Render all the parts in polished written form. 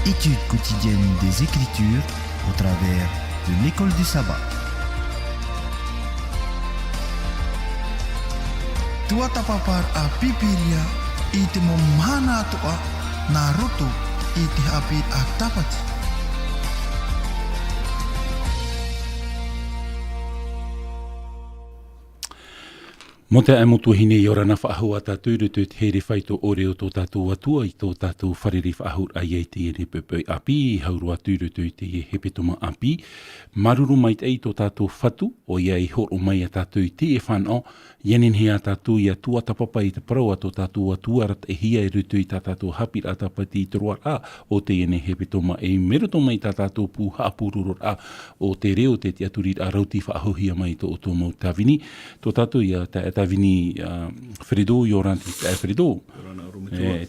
Étude quotidienne des Écritures au travers de l'école du sabbat. Tua tapapar a Haapiiraa i te momana atoa na roto i te Haapiiraa Sabati. Mo te amotu hine i ora na whaahua tātou rutu te here whaito ore o tō tātou atua i tō tātou whariri whaahur ai ei te ere pepei api i haurua tūrutu te e hepetoma api. Maruru mai te ei tō tātou whatu o ia i horo mai a tātou te e whanau Yenin hea tātou ia tua tapapa i te parau a tō tātou atua rat e hia i rutu i tā tātou Haapiiraa Sabati i te roa a o te ene hepetoma e meroto mai tā tātou pū haapururur a o te reo te te aturir a rauti whaahohia mai tō o tō mau tāwini. Tō tātou ia tāwini Fredo i oranti Fredo.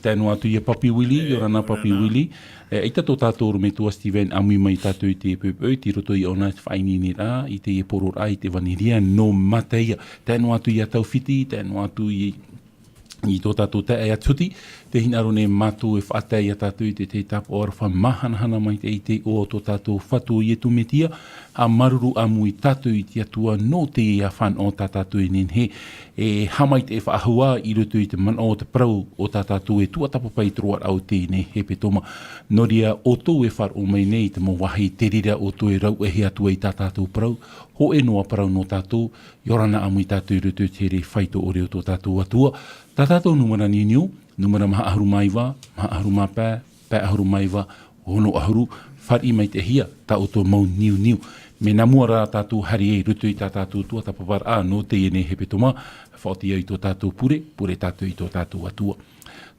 Tēnu atu ia Papi Willi, i orana Papi Willi. Eita tō tātou rumetua Steven amui mai tātou i te pepeu, ti roto i ona whainini rā, i te poror a, i te vaniria, no mateia. Tēnu atu ia tauwhiti, tēnu atu i tō tātou te ea tuti, te hinaro ne mātou e whaatei a tātou i te tapo ora whamahanahana mai te i te o tō tātou whatu i e tumetia, a maruru amu i tātou i te atua no te ea whan o tā tātou i nenhe, e hamai te e whaahua i rutu i te man o te prau o tā tātou e tuatapapai troar au te ne he petoma. Noria o tō e whar o mai nei te mo wahi te rira o tō e rau e he atua i tā tātou prau, ho e noa prau no tātou, i orana amu i tātou i rutu te re whaito ore o tō tātou atua. Tā tātou numera niu, numera maha ahuru maiwa, maha ahuru mapē, pē ahuru maiwa, hono ahuru, whari mai te hia, tā o tō mau niu. Me nā mua rā tātou hari e rutu i tā tātou tua tapapar a no te ene he petoma, whaotia i tō tātou pure tātou i tō tātou atua.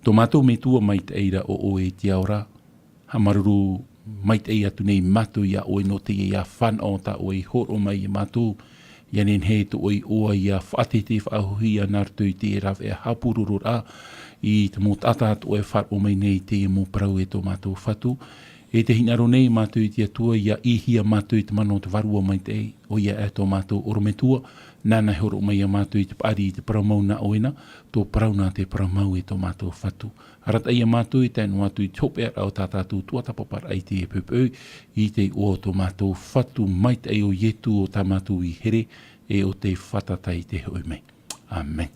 Tō mātou me tua mai te eira o e te aora, ha maruru mai te eira tu nei mātou ia oe no te ia whanau tā oe horo mai i mātou, Yanin he to oi oa ia whaatete whaahuhi a nartu i te raw e hapururur a i te mō tātat o e whar o mai nei te mō parau e tō mātou whatu. E te hinaro nei mātou i te atua ia ihia mātou i te mano te varua mai te o ia e tō mātou orometua. Nāna horo mai a mātou i te pari i te parau mau na oena, tō parau nā te parau mau e tō mātou whatu. Arata ia mātou i tēnu atu i tōpe au tātātou tuatapapar ai te e pupeu i te o tō mātou whatu mai te o ietu o tā mātou i here e o te whatatai te hoi mai. Amen.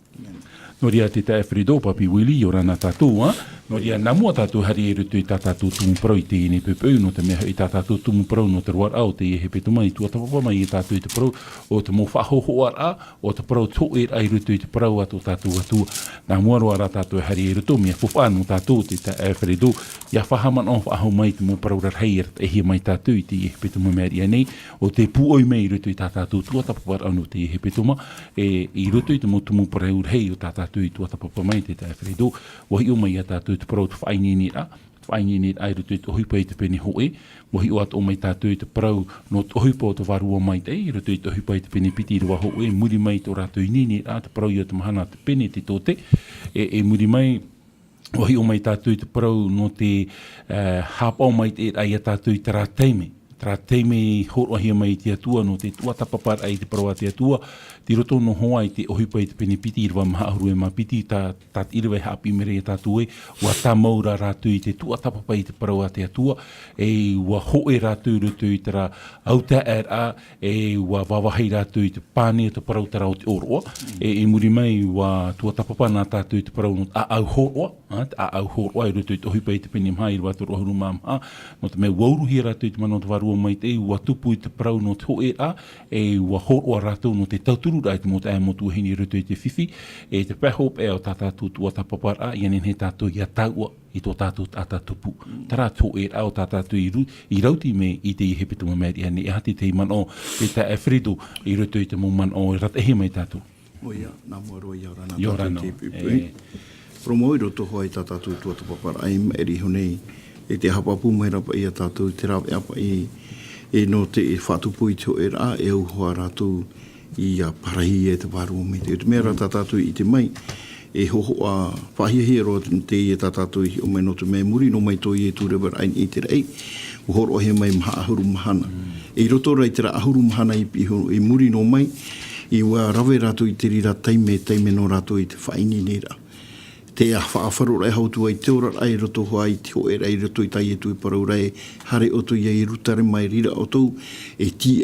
Noria te tae Fredo, Papi Willi, i orana tātou, Noria namua tātou hari e rutu i tā tātou tumu parau i te ene pepeu, no te mea i tā tātou tumu parau no te roar au, te e he petuma i tuatapapa mai i tātou i te parau, o te mō whahohoar a, o te parau tō e ai rutu i te parau ato tātou atua. Namua roa rā tātou hari e rutu, mea whawhanu tātou te tae Fredo, ia whahaman o whahau mai te mō parau rarhei e he mai tātou i te e he petuma mea ria nei, o te puoi mai i rutu i tā tātou tuatapapar anu te e he petuma, i rutu i te mō tumu parau rarhei o tā tātou i tuatapapa mai te tae Fredo, wahi o mai a tātou te parau te whainini ai rutu i te ohipa i te peni hoe, wahi o ato o mai tātou i te parau no te ohipa o te varua mai te i rutu i te ohipa i te peni piti rua hoe, muri mai tō rātou i nini rā, te parau i o te mahana te peni te tōte, muri mai wahi o mai tātou i te parau no te hāpau mai te ai a tātou i te rāteime. Trateme horohia mai te atua no te tuatapapar ai te parau a te atua, te roto no hoa i te ohipa i te pene piti i rwa maha ahuru e ma piti tā iriwe haapi mere e tātou e, wa tā maura rātou i te tuatapapa i te parau a te atua, e wa hoe rātou roto i te rā auta a, wa wawahei rātou i te pāne o te parau tara o te oroa, muri mai wa tuatapapa nā tātou i te parau no a au horoa, au horoa i roto i te ohipa i te pene maha i rwa toro ahuru maha, no te mea wauruhi rātou i te mano te varu mai te ua tupu i te parau no te hoe a, ua horoa rātou no te tauturu rai te mota e motu hini rutu i te whiwhi, te pehop o tātātou tua tapapar a, ianen he tātou ia taua i tō tātou tātātupu. Tara tō a o tātātou i rauti me i te i hepetuma meri ane, e hati te man o, te tae Fredo i rutu i te mō man o, rata ehe mai tātou. Oia, nā moro i aurana tātou te pipui. Promoi roto hoa i tātātou tua tapapar a eri honei, e te hapapu mai rapa i a tātou, te rawe apa e no te whatupu i tō e rā, e au hoa rātou i a parahi e te waru me te mea rā tātou i te mai, e hoho a whahihia roa te i e tātou i o mai no te mea muri, no mai tō i e tūrewa rain i te rei, o horo he mai maha ahuru mahana. E roto rai te rā ahuru mahana i muri no mai, i ua rawe rātou i te rira teime no rātou i te whaini nera. te whaafaro rai hautu ai te ora ai roto hoa i te hoe rai roto i tai e tui parau rai hare oto i ai rutare mai rira o tau e ti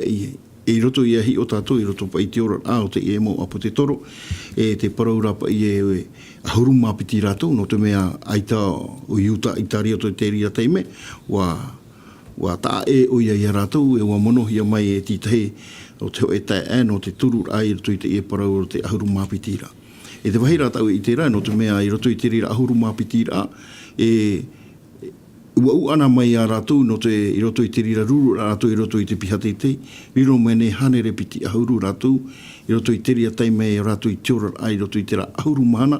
e roto i ahi o tātou i roto pa i te ora o te e mo apo te toro e te parau rapa i e ahuru mapiti rātou no te mea aita o iuta i tari o te ria teime wa ta e o ia rātou e wa monohia mai e titahe o te o e tae no te turu ai roto i te e parau o te ahuru mapiti rā. E te wahi rātau i te rā, no te mea i roto i te rira ahuru mapiti rā, ua ana mai a rātou no te i roto i te rira ruru rātou i roto i te pihatete, riro mene hane repiti ahuru rātou, i roto i te ria taime e rātou i te ora ai roto i te rā ahuru mahana,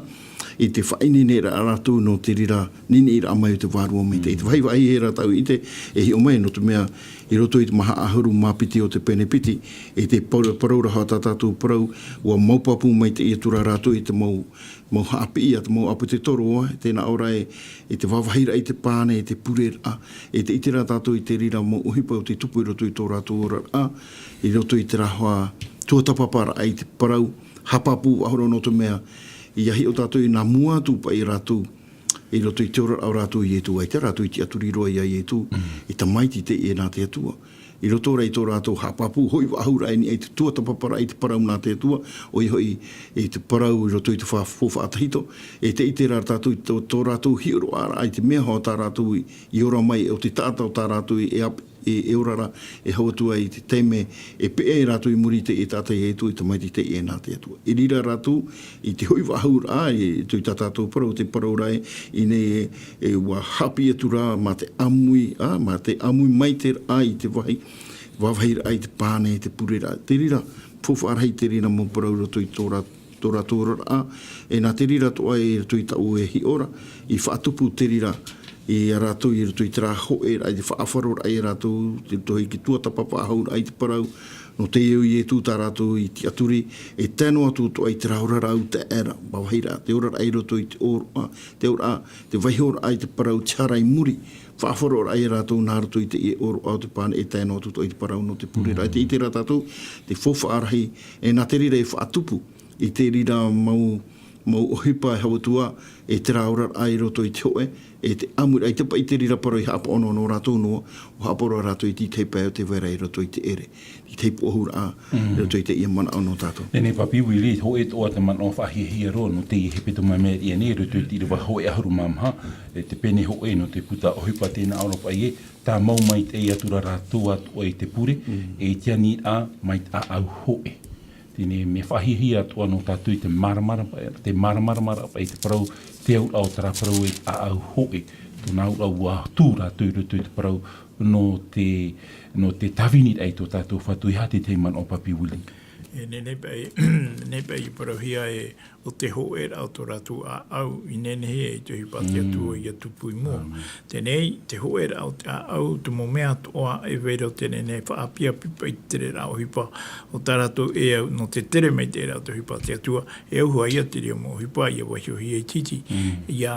i te whainene ra rātou no te rira nini ira amai o te wārua me te. I te wahi e rātou i te e hi o mai no te mea i roto i te maha ahuru mapiti o te penepiti e te paraura hao tātātou parau ua maupapu mai te iatura rātou i te mau Haapiiraa, te mau apu te toro tēnā ora e te wawahira i te pāne, e te purera, e te itira tātou i te rira mau uhipa o te tupu i roto i tō rātou ora i roto i te rahoa tuatapapara ai te parau hapapu ahoro no te mea i ahi o tātou i nā mua tūpa i rātou i roto i te ora au rātou i etu ai te rātou i te aturi roa i ai etu i ta maiti te e nā te atua i roto ora i tō rātou hapapu hoi wa ahura ai ni e te tuatapapara i te parau nā te atua o i hoi i te parau i roto i te whawha atahito e te ite rā tātou i tō rātou hioro ara ai te mea hoa tā rātou i ora mai o te tātau tā rātou e orara e hauatua i te teime e pea e rātou i muri te e tātai e tu i te maiti te e nā te atua. I rira rātou i te hoi wahura e tui tātātou parau te parau rai i ne e wa hapi atu rā ma te amui mai te rā i te wawahira ai te pāne te purera. Te rira whawharai te rira mo parau roto i tō rātou rā e nā te rira toa e tui tau e hi ora i whaatupu te rira i a rātou i rato i te rā hoe ai te whaafaror ai rātou te tohi ki tuatapapa ahur ai te parau no te iu i e tū tā rātou i te aturi e tēno atu to ai te rāura rau te era bawahira te ora ai rato i te ora te waihor ai te parau charai muri whaafaror ai rātou nā rato i te i oro au te pāne e tēno atu to ai te parau no te purera te ite rā tātou te whawha arahi e nā te rira e whaatupu i te rira mau ohipa e hawatua e te rāura ai roto i te hoe e te amur ai te pai te rira paro i hapa ono no rātou noa o hapa ora rātou i tei pēo te wera i roto i te ere i tei pohura roto i te ia mana ono tātou. Tēnei papi wili hoe toa te mana o whahihia roa no te i hepeto mai mea ia ne roto i te iriwa hoe ahuru mamha e te pene hoe no te puta ohipa tēnā Europa i e tā mau mai te iatura rātou atu i te pure e tiani a mai a au hoe. Tēnei me whahihia toa no tātou i te maramara i te parau te au au tara parau e a au hoe tōna au au a tūra tūru te parau no te tawini ai tō tātou whatui hati te man o papi wili. Nei pai i parauhia e o te hoe au tō rātou a au i nenehe e te hipati atua i atupui mua. Tenei, te hoe au te a au te mo mea toa e wera o tenene whaapia pipa i tere rao hipa o tā rātou e au no te tere mei te rao te hipati atua e au hua ia te rio mo hipa i a wahiohi e titi. Ia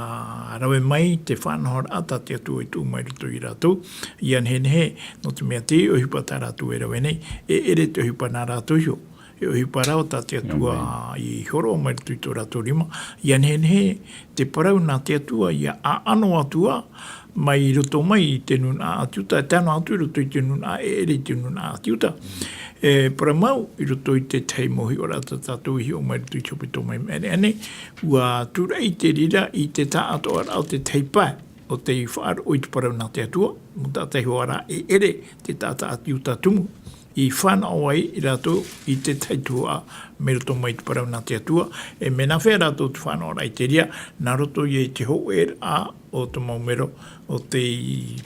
rawe mai te whanahora ata te atua i tū mai ruto i rātou. Ia nenehe no te mea te o hipa tā rātou e rawe nei e ere te hipa nā rātou hio. E o hiparau tā te atua i horo o mai tui tō rātou rima. Ia nehe te parau nā te atua i a ano atua mai roto mai i te nun a atiuta. E tāno atu i roto i te nun a ere i te nun a atiuta. E para mau i roto i te tei mohi o rata tātou i o mai tui chopi tō mai mere ane. Ua tura i te rira i te tā ato ara o te tei pai. O te i whaaro o i te parau nā te atua. Muta te hoara e ere te tāta atiuta tumu. I whanau ai i rātou i te taitua me roto mai te parau nā te atua. E mena whea rātou te whanau rai te ria, nā roto i te hoe a o te maumero o te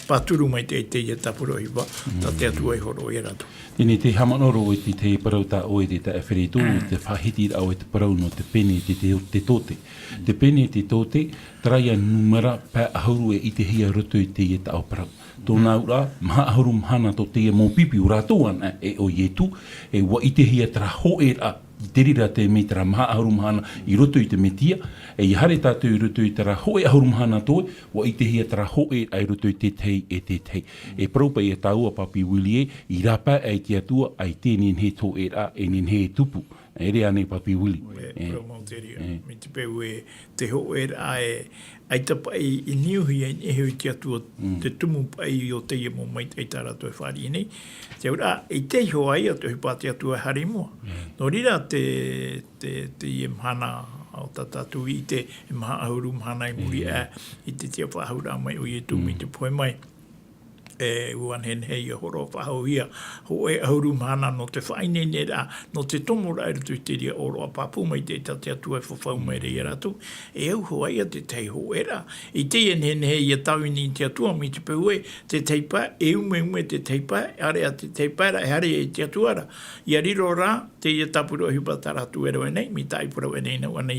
paturu mai te i tapuro hiwa, tā te atua i horo i rātou. Tēnei te hamanoro i te parau tā oe te tā ewheritu, te whahiti au e te parau no te pene te tote. Te pene te tote, traia numera pā ahuru e i te hia roto i te i tā o parau. Tōnā ura, maha ahuru mhana tō te mō pipi urātou ana e o ietu, e wa i te hia tara hoe a i te rira te mei tara maha ahuru mhana i roto i te metia, e i hare tātou i roto i tara hoe ahuru mhana toe, wa i te hia tara hoe a i roto i te tei e te tei. E paraupa i a tāua papi wili e, i rapa e te atua ai tēnei he tō e rā e nen he tupu. E rea nei papi wili. Promoteria. Me te peu te ho ai tapa i niuhi e hui te atua te tumu pai o te mo mai te tarato e whari nei. Te ura, i te ho ai atu hipa te atua hari mua. No rira te mhana o tatatu i te maha ahuru mhana i muri i te whahura mai o i tumi te poe mai. Uan hen hei horo whahau ia ho ahuru mana no te whaine nera no te tomora e rutu te ria oro a papu mai te atua e whawhau mai rei ratu au ho aia te tei ho era i te hen hei a tauini te atua mi te peue te teipa ume te teipa area te teipa e hare e te atuara ia riro rā te ia tapuro hipa taratu ero e nei mi taipuro e nei na wana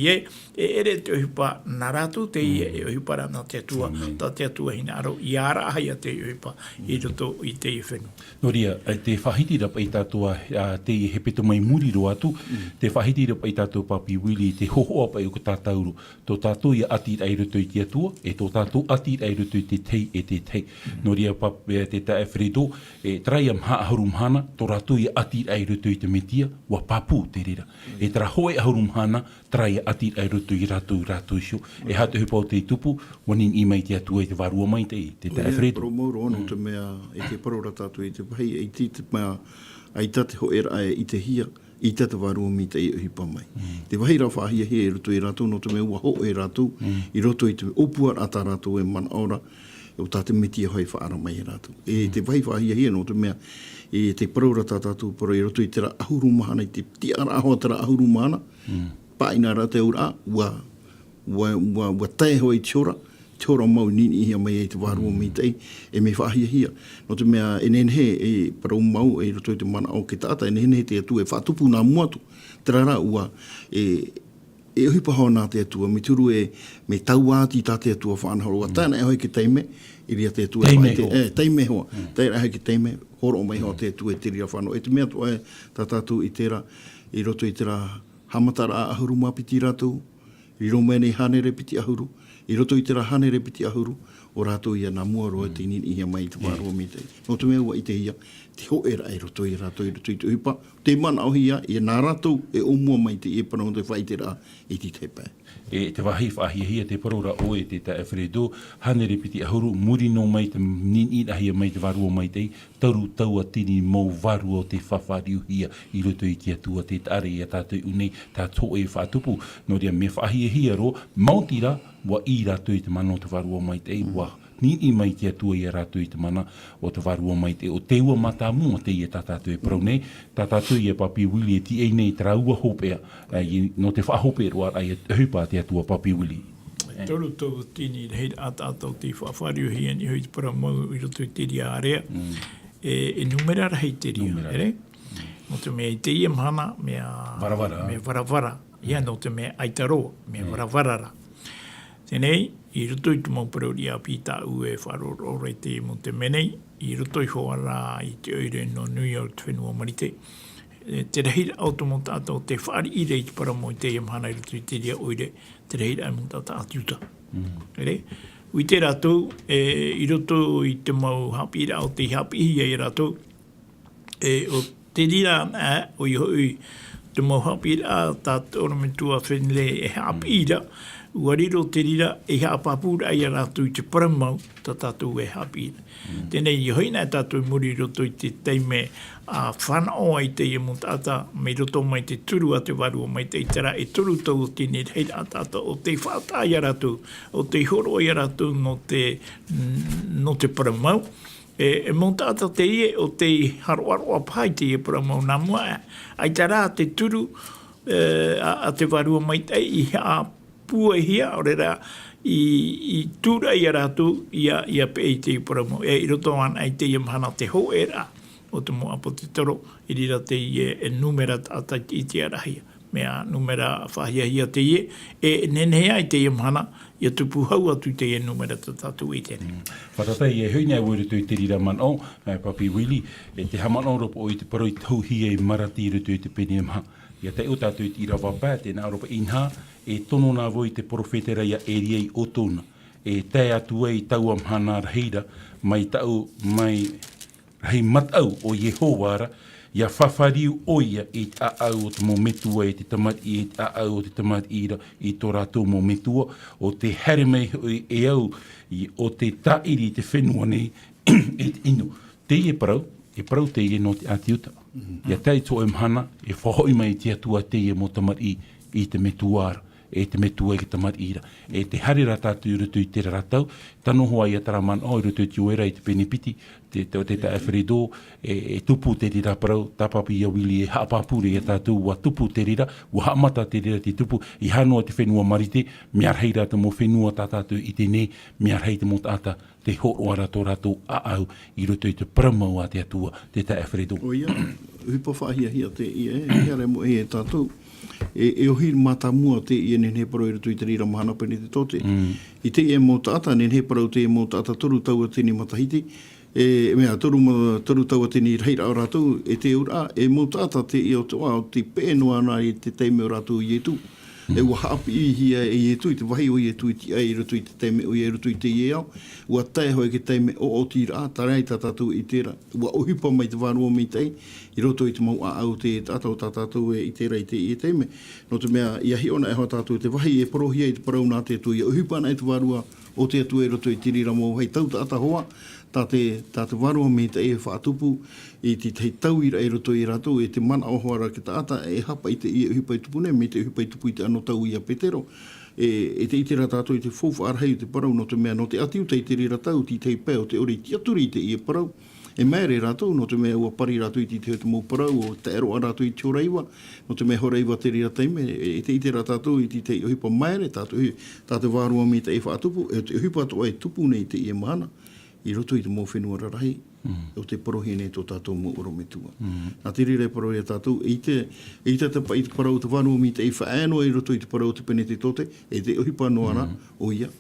ere te hipa naratu te ia e hipa rana te atua ta te atua hina aro i ara ahia te hipa i roto i te i whenu. No ria, te whahiti rapa i tātua te i hepeto mai muri ro atu, te whahiti rapa i tātua papi wili te hoho apa i o tātauru. Tō tātou i ati ai roto i te atua, e tō tātou ati ai roto i te tei e te tei. No ria, te tae Fredo, trai am haa harum hana, tō rātou i ati ai roto i te metia, wa papu te rira. E tara hoe harum hana, trai ati ai roto i rātou sio. E hatu hipa o te tupu, wanin i mai te atua i te warua mai te tae Fredo. Mea e te parora tātou i te pahi e te mea ai tate ho era i te hia i tata warua mi te i uhipa mai. Te wahi rā whahia he e roto i rātou no te mea ua ho e rātou i roto i te opua ata rātou e mana ora e o tāte miti e hoi whaara mai e rātou. E te wahi whahia he no te mea e te parora tātou paro i roto i te ra ahuru mahana i te tiara ahoa te ra ahuru mahana paina rā te ura ua tae hoi tiora mau nini hia mai e te warua mi tei, e me whaahia hia. No te mea, e nenhe e parau mau e roto i te mana au ke tata, e nenhe te atua e whatupu nā muatu, te rara ua e uhipa hoa nā te atua, me turu me tauāti tā te atua whanahoro, tāna e hoi ke teime, i ria te atua. Teime hoa, teira e hoi ke teime, horo mai hoa te atua e te ria whanau. E te mea tua e tā tātou i tera, i roto i tera hamatara ahuru mapiti rātou, i romene hane repiti ahuru, i roto i tera hane repiti ahuru, o rātou ia nā mua roa te nini ia mai te wāroa mi te. No te mea ua i te hia, te ho era e roto i rātou i roto i te uhipa. Te mana au hia, i nā rātou e o mua mai te e panau te whai te rā i te tepai. E te wahi whahia hia te parora o e te tae Fredo, hane repiti ahuru, muri no mai te nini ahia mai te warua mai te, tauru taua tini mau warua o te whawhariu hia i roto i te atua te tare i a tātou unei, tā tō e whātupu. No rea me whahia hia ro, mautira, wa i rātou i te mana o te warua mai te, wa nini mai te atua i a rātou i te mana o te warua mai te, o te ua mata mua te i a tātou e parau nei, tātou i a papi wili e ti ei nei tra ua hopea, no te whahopea roa ai e hupa te atua papi wili. Toru tō tini hei atātou te whawhariu hia ni hui te parau mau i roto i te ria area, e numera hei te ria, ere? No te mea i te ia mhana, mea varavara, ia no te mea aitaroa, mea varavarara. Tenei, i roto i tu mau parori a pita ue wharorore te mo te menei, i roto i hoa rā i te oire no New York te whenua marite. Te rehira au to mo tātou te whaari i rei te para mo i te iamhana i roto i te ria oire, te rehira ai mo tātou atiuta. Ui te rātou, i roto i te mau Haapiiraa o te Haapiiraa i rātou, o te rira o i hoi te mau Haapiiraa tātou oramentua whenle e Haapiiraa, Uariro te rira e haapapura ai a rātou i te paramau, ta tātou e Haapiiraa. Tēnei i hoina tātou muri roto i te teime a whanao ai te imu tāta, me roto mai te turu a te warua mai te itara, e turu tau o tēnei heira tātou o te whātā i a rātou, o te horo i a rātou no te paramau. E mō tātou te ie o te haroaroa pai te ie paramau nā mua, ai tā rā te turu a te warua mai te i pua hia, o rera i tūra i a rātou i a pei te paramo. E i roto an ai te iamhana te ho era o te mo apo te toro, i rira te e numera tātai i te arahia. Mea numera whahia hia te ie, e nenea i te iamhana, i a tupu hau atu te e numera tātou i tēne. Whatatai e hui nei wērutu i te rira man o, papi wili, e te haman o ropo o i te paroi tauhi e marati i rutu i te peni amha. Ia te utatu i tira wapā, tēnā ropa inha, e tono nā voi te porofetera ia e riei o tōna. E te atu ei tau amhana rahira, mai tau, mai rahi matau o Yehovara, ia whawhariu oia i te au o te mometua e te tamati e te au o te tamati ira i tō rātou mometua o te here mei e au o te tairi te whenua nei e te ino. Te e parau te e no te atiuta. Ia tei tō e mhana e whahoi mai te atua te e mo tamati i te metuara. E te metua i te tamarira. E te harira tātou rutu i te ratau, tano hoa i ataraman o i rutu i te uera i te penipiti, te awhirido, e tupu te rira parau, tapapi ia wili e haapapuri e tātou wa tupu te rira, wa haamata te rira te tupu, i hanoa te whenua marite, mea reira te mo whenua tātou i te ne, mea reira mo tāta te horoara tō rātou aau i rutu i te paramau a te atua, te awhirido. O ia, hipa whaahia te ia, hiare mo e tātou, e ohi mata mua te i ne parau i rutu i te rira mahana pene te tote. I te e mō tāta, ne parau te e mō tāta toru taua tini matahiti, mea toru taua tini reira o rātou, e te ura, e mō tāta te i o te pēnua ana i te teime o rātou i etu. E ua haapi i hia i etu, i te wahi o i etu i te ai rutu i te teime o i rutu i te iau, ua tae hoi ke teime o tira, tarai tātou i tera, ua ohipa mai te whanua mi tei, i roto i te mau a au te tātou tātou i tera i te teime. No te mea, ia hi ona e hoa tātou te wahi e parohia i te parau nā te atu, ia ohipa ana i te whanua o te atu e roto i te rira mō hei tau tāta hoa, tā te warua me te e whaatupu i te tau ira e roto i rato e te mana o hoara ki tāta e hapa i te i hupa i tupune me te hupa i tupu i te ano tau i a petero e te itera tātou i te fōwha arhei te parau no te mea no te atiu te te rira tau ti te pēo te ori ti aturi te i e parau e mere rato no te mea ua pari rato i te te mō parau o te ero a rato i te oreiwa no te mea horeiwa te rira teime e te itera tātou i te hupa mere tātou warua me te e whaatupu e te hupa to e tupu nei te i e mana i roto i te mō whenua rarahi, o te parohi nei tō tātou mō orometua. Nā te rire parohi a tātou, i te parau te whanua mi te i whaano i roto i te parau te pene te tote, e te ohipa noara o ia,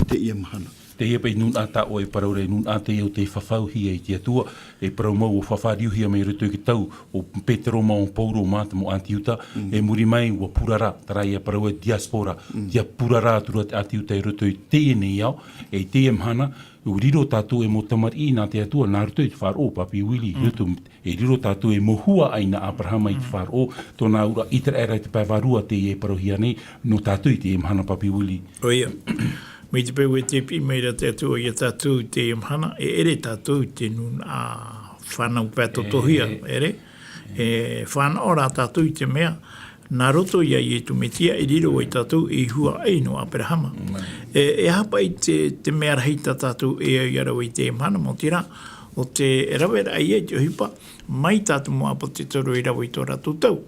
te ia mahana. Te ia pei nun ata o e parau rei, nun ata e o te whawhauhia i te atua, e parau mau o whawhariuhia mai roto i ki tau, o Petero mau o Pauro māta mo Antiuta, e muri mai ua purara, tarai e parau e diaspora, tia purara atura te Antiuta i roto i te nei au, e te mahana, u riro tātou e mo tamari nā te atua, nā roto i te whāro, papi wili, e riro tātou e mohua aina Abrahama i te whāro, tō nā ura itera era i te pāwarua te e parohia nei, no tātou i te e mahana papi wili. O ia, me te pēu e te pi meira te atua i a tātou te e mahana, e ere tātou te nun a whanau pētotohia, ere, e whanau ora tātou i te mea, nā roto ia i tu metia e riro i tātou i hua ei no Abrahama. E hapa i te mea rahita tātou e au iarau i te mana mo tira, o te rawera ai e te hipa, mai tātou mo apa te toro i rau i tō rātou tau.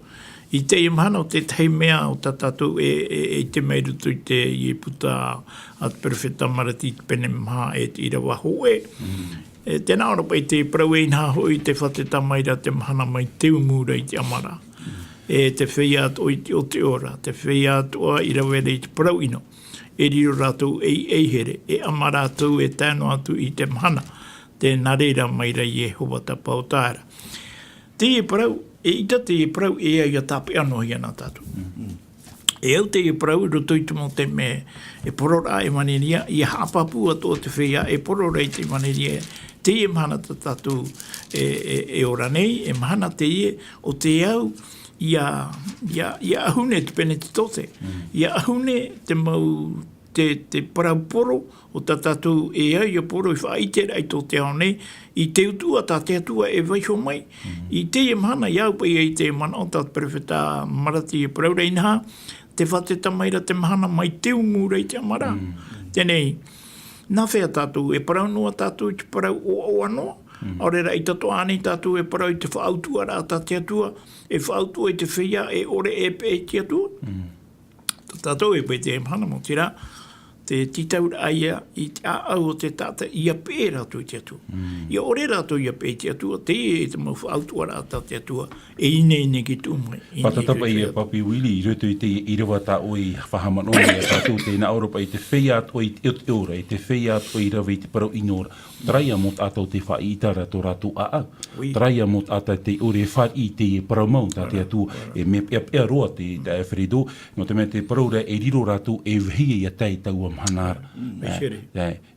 I te mana o te tei mea o tātou e te mei rutu i te i puta at perfeta marati pene maha e te ira waho e. Tēnā ora pai te prau e inha hoi te whateta maira te mahana mai te umura i te amara. E te whea ato i te o te ora, te whea atoa i rawere i te parau ino. E riro rātou e here, e ama rātou e tāno atu i te mahana, te nareira maira i e hoa ta pautaara. Te e parau, e ita te e parau e ai a tāpe anō hi ana tātou. E au te e parau, roto i tumo te me, e porora e maneria, i hapapu ato te whea, e porora i te maneria, te e mahana tātou e ora nei, e mahana te e, o te au, ia ahune te pene te tote. Ia ahune te mau te parauporo o ta tātou e au ia poro i whaitera i tō te aone i te utua tā te atua e waiho mai. I te e mana iau pai i te mana o tā perfeta marati e paraurei naha te whateta maira te mahana mai te umura i te amara. Tenei, nā whea tātou e paraunua tātou i te parau o anoa. Aurera i tato ane tātou e parau i te whaautua rā tā te atua, e whaautua i te whia e ore e pe te atua. Tātou e pei te e mahana mo tira, te titaura aia i te au o te tata i a pē rātou i te atua. I a ore rātou i a pē te atua, te e te mau whaautua rā tā te atua, e ine ki tū mai. Patatapa i a papi wili, i roto i te irawa tā o i whahamano i a tātou te ina Europa i te whea ato i te ora, i te whea ato i rawa i te parau inora. Traia mot ato te wha i tara tō rātou a au. Traia mot ato te ore wha i te parau mau tā te atua, e me pia roa te awhirido, no te mea te parau rea e riro rātou e vihia i a tei tau mhanara. Here.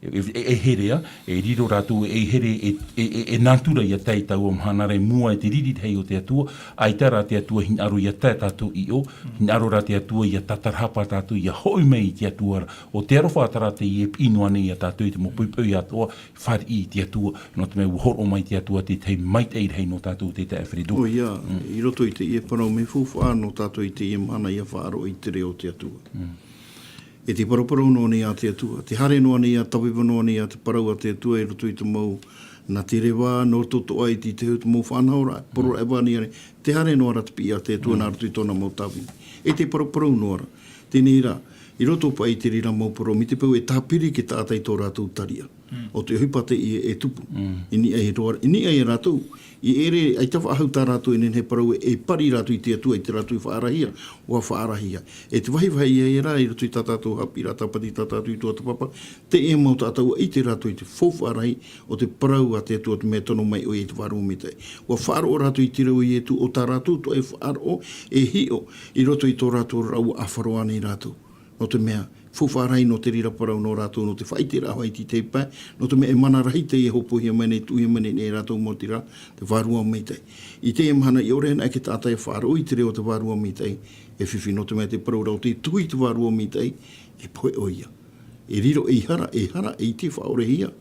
E herea, e riro rātou, e here, e nātura ia tei tau o mhanara, e mua e te riri hei o te atua, ai tā rā te atua hin aro ia tei tātou i o, hin aro rā te atua ia tatarhapa tātou, ia hoi mei te atua, o te aro whātara te i e pinoane ia tātou, te mo puipui atua, whare i te atua, no te mea horo mai te atua, te tei mait eid hei no tātou te te awhiridu. O ia, i roto i te ie parau me fuwha no tātou i te ie mana ia whaaro i te reo te atua. E te paraparau noa ni a te atua, te hare noa ni a tawiwa noa ni a te parau a te atua, i roto i te mau na te rewa, no toto ai te heu te mau whanhaura, poro e wani are, te hare noa ra te pi a te atua, nā roto i tōna mau tawi. E te paraparau noa ra, tēnei rā, i roto pa i te rira mau paro, mi te pau e tāpiri ki tātai tō rātou taria. O te hupate i e tupu, ini ai rātou, i ere, ai tawha ahau tā rātou inen he parau e pari rātou i te atua, i te rātou i whaarahia, o a whaarahia. E te wahi i e rā, i roto i tātātou Haapiiraa Sabati, tātātou i tua te papa, te e mau tātou i te rātou i te whawhaarahi, o te parau a te atua te mea tono mai o i te whaaro me tei. O a whaaro rātou i te rau i e tu, o tā rātou to e whaaro, e hio, i roto i tō rātou rau a wharoane i rātou. No te mea, whawharai no te rira parau no rātou, no te whaite rā hoi ti te pai, no te mea e mana rahi te e hopo hia mene, tuhi mene ne rātou mo te rā, te wārua me tei. I te e mahana i ore hana ke tātai whaaro i te reo te wārua me tei, e whiwhi no te mea te parau rau te tuhi te wārua me tei, e poe o ia. E riro e hara, e te whaore hia.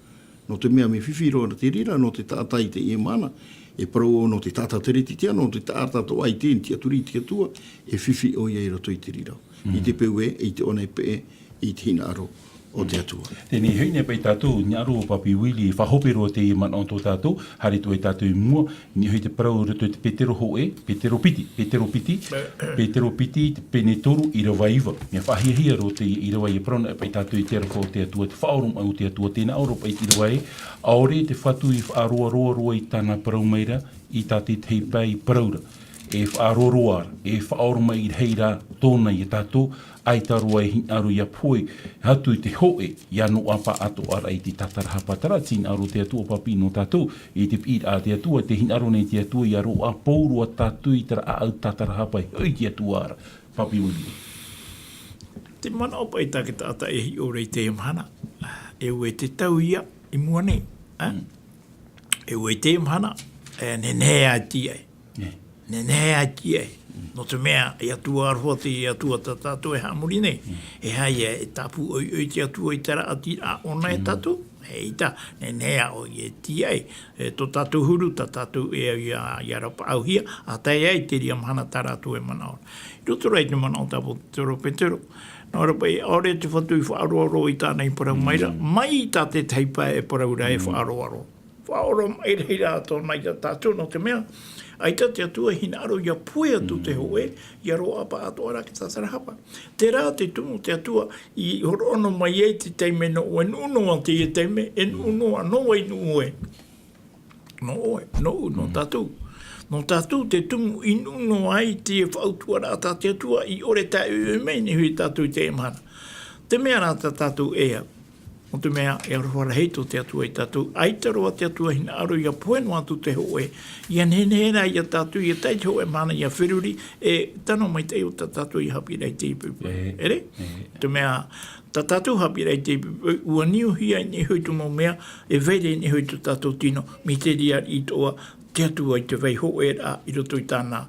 No te mea me whiwhi roa te rira, no te tātai te e mana, e parau no te tātai te reti tia, no te tātai to ai te, tia turi tia tua, e whiwhi o ia i roto i te rira. I te peue, i te one pe, i te hina aro o te atua. Tēnei heine pei tātou, ni aro o papi wili, whahopero te i man o tō tātou, hare tu e tātou i mua, ni hui te parau roto te petero ho e, petero piti, te pene toru i rawa iwa. Mea whahihia ro te i rawa i prona, pei tātou i te rako o te atua, te whaorum au te atua, tēnā oro pei i rawa e, aore te whatu i whaaroa i tāna parau meira, i tāte te pai paraura. E whaaroroar, e whaoroma i heira tōna i tātou, ai tarua e aru ia poi, hatu i te hoe, i anu apa ato ara i te tatarahapatara, tin aru te atua papi no tātou, i te pīt a te atua, te hin aru nei te atua, i aru a pouru a tātou i tara a au tatarahapai, hoi te atua ara, papi uli. Te mana opa i take tāta e hi ore i te mhana, e ue te tau ia i muane, e ue te mhana, e nenea ti ai. Nenea ki e, no te mea, e atua arhoa te e atua tātou e hamuri nei. E hai e tapu oi te atua i tera ati a ona e tātou. E ita, nenea o i e ti ai. E tō tātou huru, tātou e au i a rapa au hia, a tai ai te ria mahana tā rātou e mana ora. I roto rei te mana o tāpo te tero petero. Nō rapa e aore te whatu i whaaroaro i tāna i parau maira. Mai tā te teipa e parau rai e whaaroaro. Whaoro maira i rātou mai tātou no te mea. Aita te atua hina aro ia pue atu te hoe, ia roa apa ato ara ki tātarahapa. Te rā te tumu te atua i horono mai e te teime no ue nuno a te e teime, e nuno a no e nu e. No oe, no tātou. No tātou te tumu i nuno ai te e whautua rā tā te atua i ore tā ue mei ni hui tātou te e mana. Te mea rā tātou ea. O te mea, e arohara heito te atua i tātou. Aitaroa te atua hina aro ia poeno atu te hoe. Ia nenehera ia tātou, ia taiti hoe mana ia whiruri, e tano mai te o tātou i Haapiiraa i te ipupu. Ere? Te mea, tātou Haapiiraa i te ipupu, ua niu hia i hui tu mau mea, e veire i hui tu tātou tino, mi te ria i toa, te atua i te vei hoe rā, i roto i tāna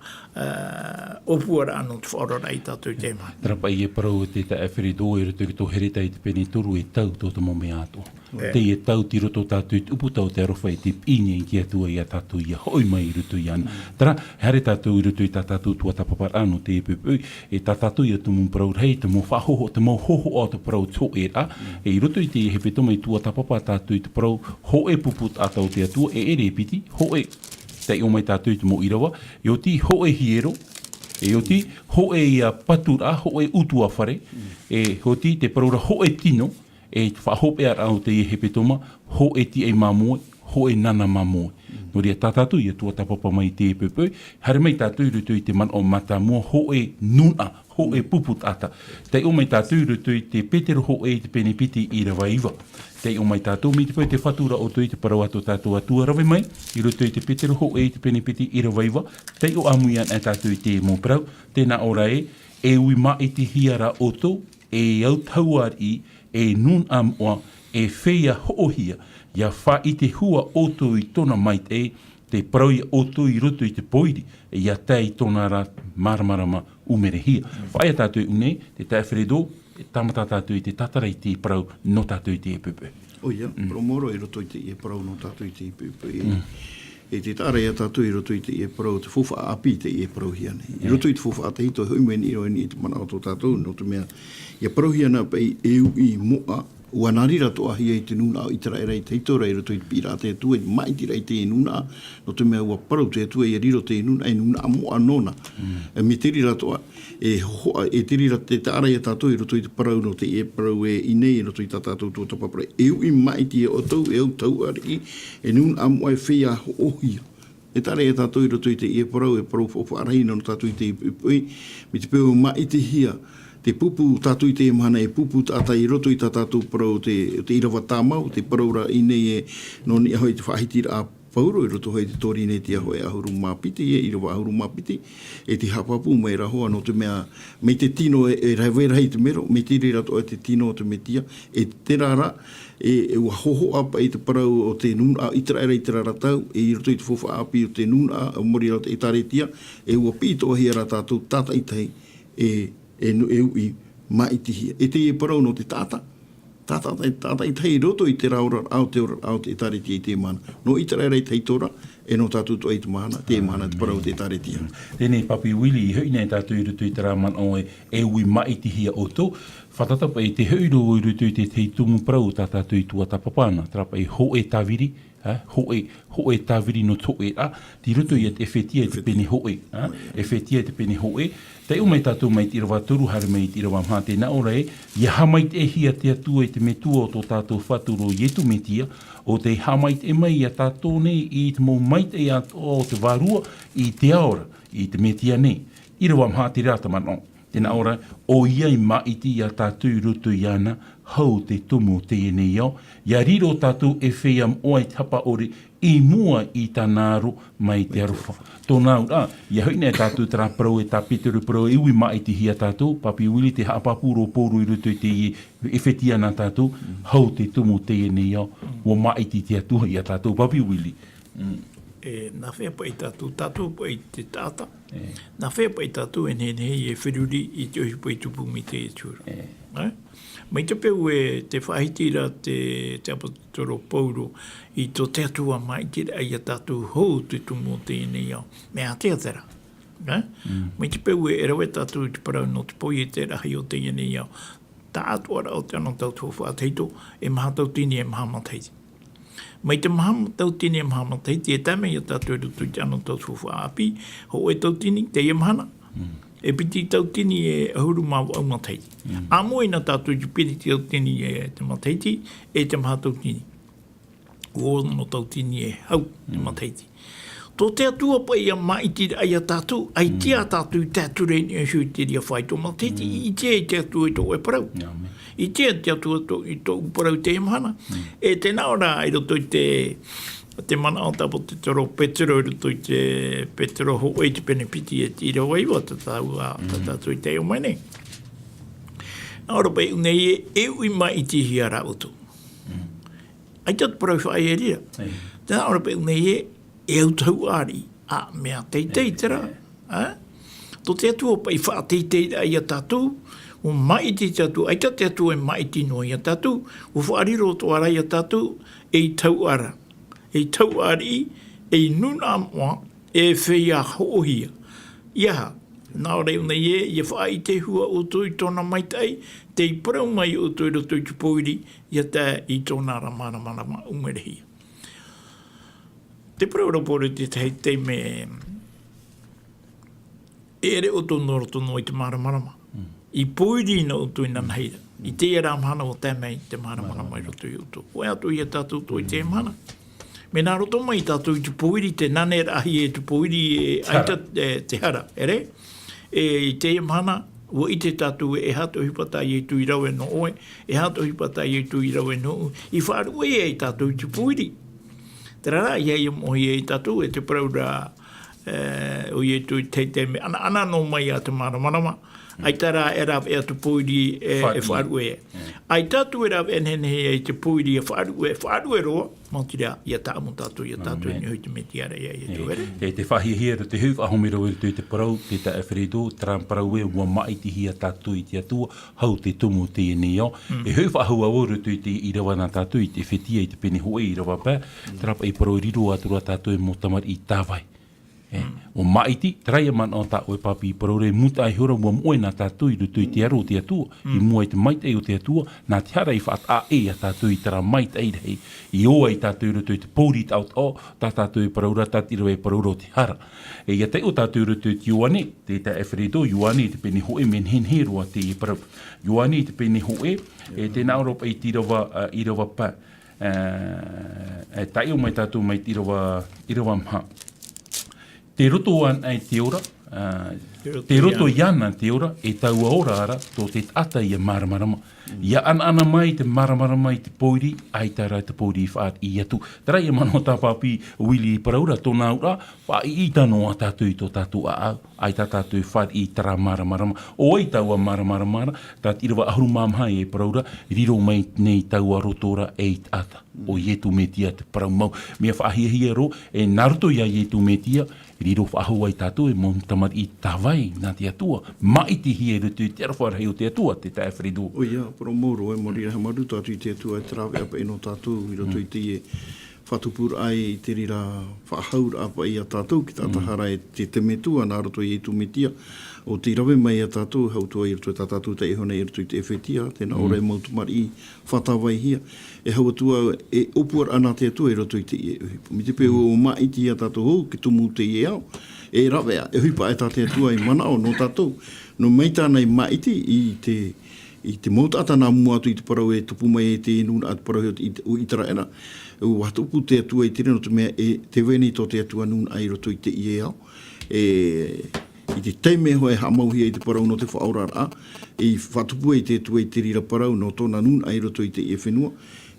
opuara anu te whaorara i tātou i te mai. Trapa i e parau te ta ewhirido i roto i tō hereta i te pene toru e tau tō te mome ato. Te e tau ti roto tātou i upu tau te arofa i te pine i ki atua i a tātou i a hoi mai i roto i ana. Tara, hare tātou i roto i tā tātou tua tapapar anu te e pupui, e tā tātou i a tumu parau rei, te mo whahoho, te mo hoho o te parau tō e rā, e i roto i te hepe toma i tua tapapa tātou i te parau, ho e puput atau te atua, e ere piti, ho e te o mai tātou i te mo irawa, e o ti ho e hiero, e o ti ho e ia patura, ho e utua whare, e ho ti te paraura ho e tino, e whahope ar au te i hepe toma, ho e ti e mamoe, ho e nana mamoe. No ria tātātou i a tua tapapa mai te e pupui, hare mai tātou i rutu i te man o mata mua, ho e nuna, ho e puput ata. Te o mai tātou i rutu i te petero ho e te penepiti i rawa iwa. Te o mai tātou mi te pui te whatura o tui te parau ato tātou atua rawe mai, i rutu i te petero ho e te penepiti i rawa iwa. Te o amuian e tātou i te mō parau, tēnā ora e ui ma i te hiara o tō, e au tauar i e nun am oa e whea hoohia ia wha i te hua oto i tona mai te parau i oto i roto i te poiri e ia tei tona ra maramarama umerehia. Whaia tātou unei, te taewheredo, e tamata tātou i te tatara i te parau no tātou i te epepe. O ia, promoro i roto i te e parau no tātou i te epepe. E te tāra ia tātou i roto i te e parau, te fufa api te e parau hiane. I roto i te fufa a te hito, hui meni i roeni i te mana o tō tātou, no te mea, ia parau hiana pei eu i moa, ua narira toa hia i te nuna i tera era i te hitora i roto i te pira te atua, i maitira i te nuna, no te mea ua parau te atua i riro te nuna, e nuna amoa nona. E me terira toa, e terira te tāra ia tātou i roto i te parau no te e parau e inei i roto i tātou tō tapapara. Eu i maiti e o tau, e au tau ari, e nuna amoa e whea ohia. E tāra ia tātou i roto i te e parau fofa arahina no tātou i te ipui, me te pēo maiti hia, te pupu tātou i te mahana e pupu tātai i roto i tātou parau te irawa tāmau, te paraura i nei e noni ahoi te whahitira a pauro i roto hoi te tori nei te ahoi ahuru māpiti, e irawa ahuru māpiti, e te hapapu mai rahoa no te mea, mei te tino e raiwerahi te mero, mei te rirato e te tino o te metia, e te rara, e ua hoho apa i te parau o te nuna, i tera era i tera ratau, e i roto i te fofa api o te nuna, o mori rata i taretia, e ua pito ahi ara tātou tata i tei, e no eu i maitihia. E te e parau no te tata. Tata i tei roto i te raura au te taretia i te mana. No i tera i tei tora, e no tātou toa i te mahana, te mahana te parau te taretia. Tēnei papi wili i hui nei tātou i roto i te raman o e ui maitihia o tō. Whatatapa i te huiro i roto i te tei tumu parau tātou i tua tapapana. Trapa i ho e tāwiri, ho e tāwiri no tō e a. Ti roto i e whetia i te pene ho e. E whetia i te pene ho e. Te o mai tātou mai tirawa turu, hare mai tirawa mha te naora e, ia hamait e hia te atua i te metua o tō tātou whaturo i etu metia, o te hamait e mai a tātou nei i te mou mait e o te varua i te aora, i te metia nei. Irawa mha te rata mano. Te naora, o iai maiti a tātou rutu i ana, hau te tumu te enei au, ia riro tātou e wheiam oai tapa ori i mua i tā nāro mai te aruwha. Tō nāu, ia hui nei tātou tera parau e tā Peteru parau e ui maiti hia tātou, papi wili te haapapuro pōru i rutu i te e whetia nā tātou, hau te tumu te enei au, o maiti te atua i a tātou, papi wili. Nā whea pa i tātou pa i te tāta. Nā whea pa i tātou e nei e whiruri i te ohi pa i tupu mi te e tūra. Mai te peu e te whahitira te apatoro pauro i tō te atua mai te ai a tātou hou te tumu te nei au. Mea te atera. Mai te peu e rawe tātou i te parau no te poi e te rahi o te nei au. Tā atua rao te anō tātou whaateito e maha tau tini e maha mataiti. Mai te maha tau tini e maha mataiti e tāmei a tātou e rutu i te anō tātou whaapi ho e tau tini te e mahana. E piti tau tini e ahuru mau au mataiti. A moe na tātou i piti tau tini e te mataiti e te maha tau tini. O no tau tini e hau te mataiti. Tō te atua pa ia maiti ai a tātou, ai te a tātou i tātou reini e hui te ria whai tō mataiti, i te e te atua i tō e parau. I te atua i tō parau te mahana. E te naora i roto i te mana o tapo te toro petero i roto i te petero ho e te pene piti e te ira waiwa te tātou i te o mai nei. Naora pai unei e ui mai i te hia rā utu. Ai tatu parau whai e ria. Te naora pai unei e au tau ari a mea teitei te rā. Tō te atua pai wha teitei ai a tātou, o mai te tātou, ai te atua e mai tino i a tātou, o whaariro tō arai a tātou e tau ara. E tau ari, e nuna moa, e whea hohia. Iaha, nā reo nei ia whaai te hua o tui tōna maitai, te i parau mai o tui roto i tupoiri, ia te i tōna ramana umerehia. Te parau rapore te te me ere o tōna rotono i te maramarama. I poiri na o tui nanheira. I te era mahana o tēmei te maramarama i roto i uto. O atu i a tātou tō i te mahana. Me nā roto mai tātou i tupoiri, te nane rahi e tupoiri e aita te hara, ere? E te mahana, ua i te tātou e hato hipata i tu i rawe no oe, e hato hipata i tu i rawe no oe, i whaaru e i tātou i tupoiri. Te rara, i hei mohi e i tātou, e te praura o i tu i te me, ana no mai a te maramarama, Ai tara e rap e tu puiri e whaarue. Ai tatu e rap e nene e te puiri e whaarue roa, mautira, ia taamu tatu, ia tatu e nihui te metiara ia i tu ere. E te whahi hea te huw ahomero e te parau, te ta e wheredo, tram parau e ua maiti hea tatu i te atua, hau te tumu te neo. E huw ahua oru te i rawa na tatu i te whetia i te pene hoe i rawa pā, trapa i parau riro atura tatu e mo tamar i tāwai. O maiti, traia man o ta o papi parore muta ai hora mo moe na tatu i rutu i te aro te atua, i mua i te maita i o te atua, na te hara i whaat a e a tatu i tara maita i rei, i oa i tatu i rutu i te pōri taut o, ta tatu i paraura tatiro e paraura o te hara. E ia te o tatu i rutu i te yuane, te ta e wheredo, yuane i te pene hoe men hen heroa te i parau. Yuane i te pene hoe, e te naoropa i tirawa pa, e tai o mai tatu mai tirawa mha. Te roto an ai te ora, te roto iana te ora, e taua ora ara, tō te ata i a maramarama. Ia ana mai te maramarama i te poiri, ai tara te poiri i whaat i atu. Tara ia mano tā papi wili i paraura, tōna ura, wha i tano a tātu i tō tātu a au, ai tā tātu i whaat i tara maramarama. O ai taua maramarama, tā tirawa ahuru mamhai e paraura, riro mai nei taua rotora e i ata. O ietu metia te parau mau. Mea whaahia ro, e naruto ia ietu metia, riro whaahua i tātou e mon tamar i tāwai nā te atua. Maiti hi e rutu i te arawhara hei o te atua, te tae wharido. O ia, pero moro e mori reha maru tātou i te atua e trawe apa e no tātou i roto i te e whatupur ai i te rira whaahaura apa i a tātou ki tātahara e te temetua nā roto i ietu metia. O te rawe mai a tātou, hautua i roto i tātou te ehona i roto i te ewhetia, tēnā ora e mautumar i whatawai hia. E hautua e opuar ana te atua i roto i te i e uhipa. Mi te peo o maiti a tātou hou, ki tumu te i e au. E rawe a, e huipa e tā te atua i mana o no tātou. No meita nei maiti i te mautata nā mua atu i te parau e tupu mai e te inuna atu parau o itara era. O watupu te atua i tere no te mea e te weni tō te atua nuna ai roto i te i e au. I te teime hoe hamauhia i te parau no te whaorara, i whatupu i te atua i te rira parau no tōna nuna ai roto i te i e whenua,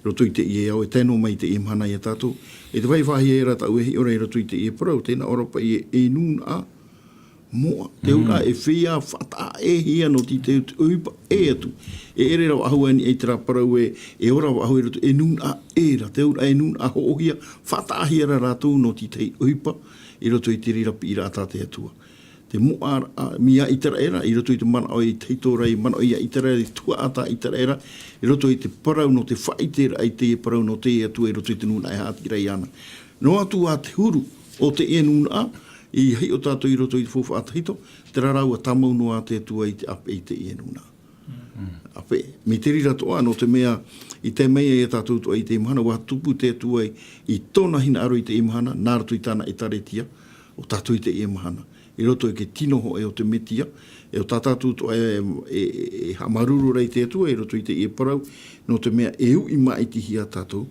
roto i te i e au, e tēnō mai te i mhana i a tātou. E te vai whahia e rata uehi ora i roto i te i e parau, tēnā orapa i e nuna moa. Te ura e whia whata e hia no ti te uipa e atu. E ere rau ahua ni e tera parau e ora wa ahua i roto e nuna e ra. Te ura e nuna hohia whata ahia ra rātou no ti te uipa i roto i te rira pi ra tā te atua. Te moa mia itara era, i roto i te mana o i teitora i mana o i itara era, i tua ata itara era, i roto i te parau no te whaitera ai te parau no te atua, i roto i te nuna e hāti rei ana. No atu a te huru o te e nuna i hei o tātou i roto i te fofa atahito, te rarau a tamau no a te atua i te ape i te e nuna. Ape, me te rira toa no te mea, i te mea i tātou toa i te imahana, wa tupu te atua i tōna hina aro i te imahana, nā roto i tāna e taretia, o tātou i te imahana. I roto e ke tinoho e o te metia, e o tātātou to e hamaruru rei te atua, e roto i te e parau, no te mea e u i maiti hia tātou,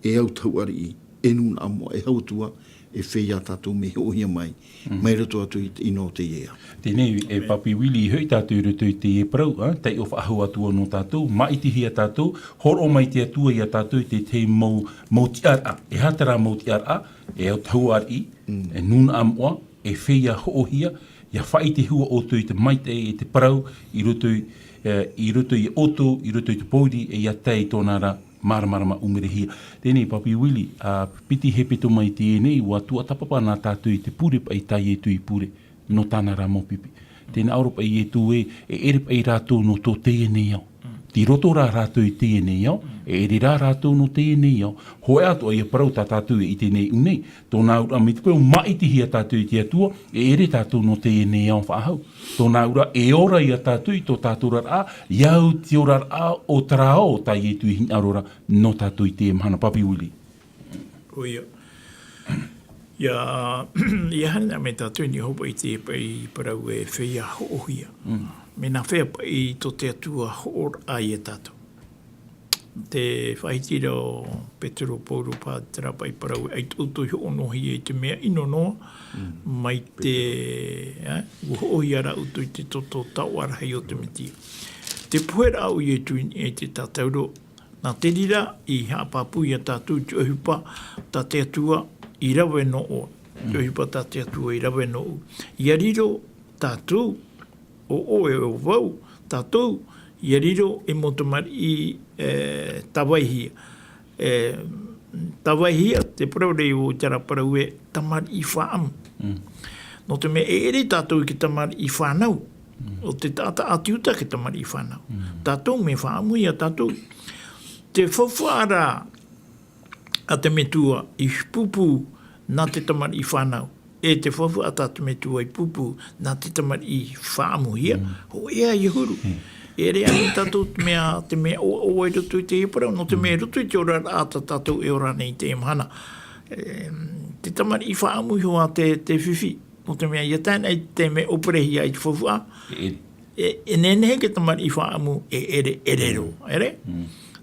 e au tauari i, e nuna amo, e hautua, e whea tātou me hohia mai, mai roto atu i no te ea. Tēnei, e papi wili i hui tātou roto i te e parau, te o whaahu atua no tātou, maiti hia tātou, horo mai te atua i a tātou i te mau tiara, e hatara mau tiara, e au tauari i, e nuna amoa, e whea hoohia, ia whai te hua o te maite e te parau, i roto i oto, i roto i te pōri, e ia tei tōna ra maramarama umerehia. Tēnei, papi Willi, piti he peto mai tēnei, ua tua tapapa nā tātou i te pure pa i tai e tu i pure, no tāna rā mō pipi. Tēnei auro pa i e tu e ere pa i rātou no tō tēnei au. Ti roto rā rātou i tēnei au, e ere rā rātou no tēnei au. Hoe ato i a parau tā tātou i tēnei unei. Tōnā ura me te pēo maiti hi a tātou i te atua, e ere tātou no tēnei au whaahau. Tōnā ura e ora i a tātou i tō tātou rā, iau te ora rā o tarao tai e tu i hini arora no tātou i te mhana papi Willi. Oia. Ia hana me tātou ni hopa i te pai parau e whea hoohia. Me nā whea pai tō te atua hoor ai e tātou. Te whaitira o Petero Pauru pā te rapai parau ai tōtoi hoonohi e te mea inonoa, mai te uhohi ara uto i te toto tauara hei o te metia. Te puera au i e tuini e te tātauro, nā te rira i hāpapu i a tātou te ohupa, tā te atua i rawe no o. Te ohupa tā te atua i rawe no o. Ia riro tātou, o e o vau, tātou, ia riro e mo tamari i tawaihia. Tawaihia, te parole o tera parau e tamari i whaamu. No te me ere tātou ki tamari i whanau. O te tata atiuta ki tamari i whanau. Tātou me whaamu ia tātou. Te whawhara a te metua i pupu nā te tamari i whanau. E te whawhara a te metua i pupu nā te tamari i whaamu ia. Ho ea i huru. E rea ni tātou te mea o e rutu i te iparau. No te mea rutu i te ora ata tātou e ora nei te imhana. Te tamari i whaamu i hoa te whiwhi. No te mea, ia tēnei te me operehi ai te whawhua. E nenehe ke tamari i whaamu e ere ro. Ere?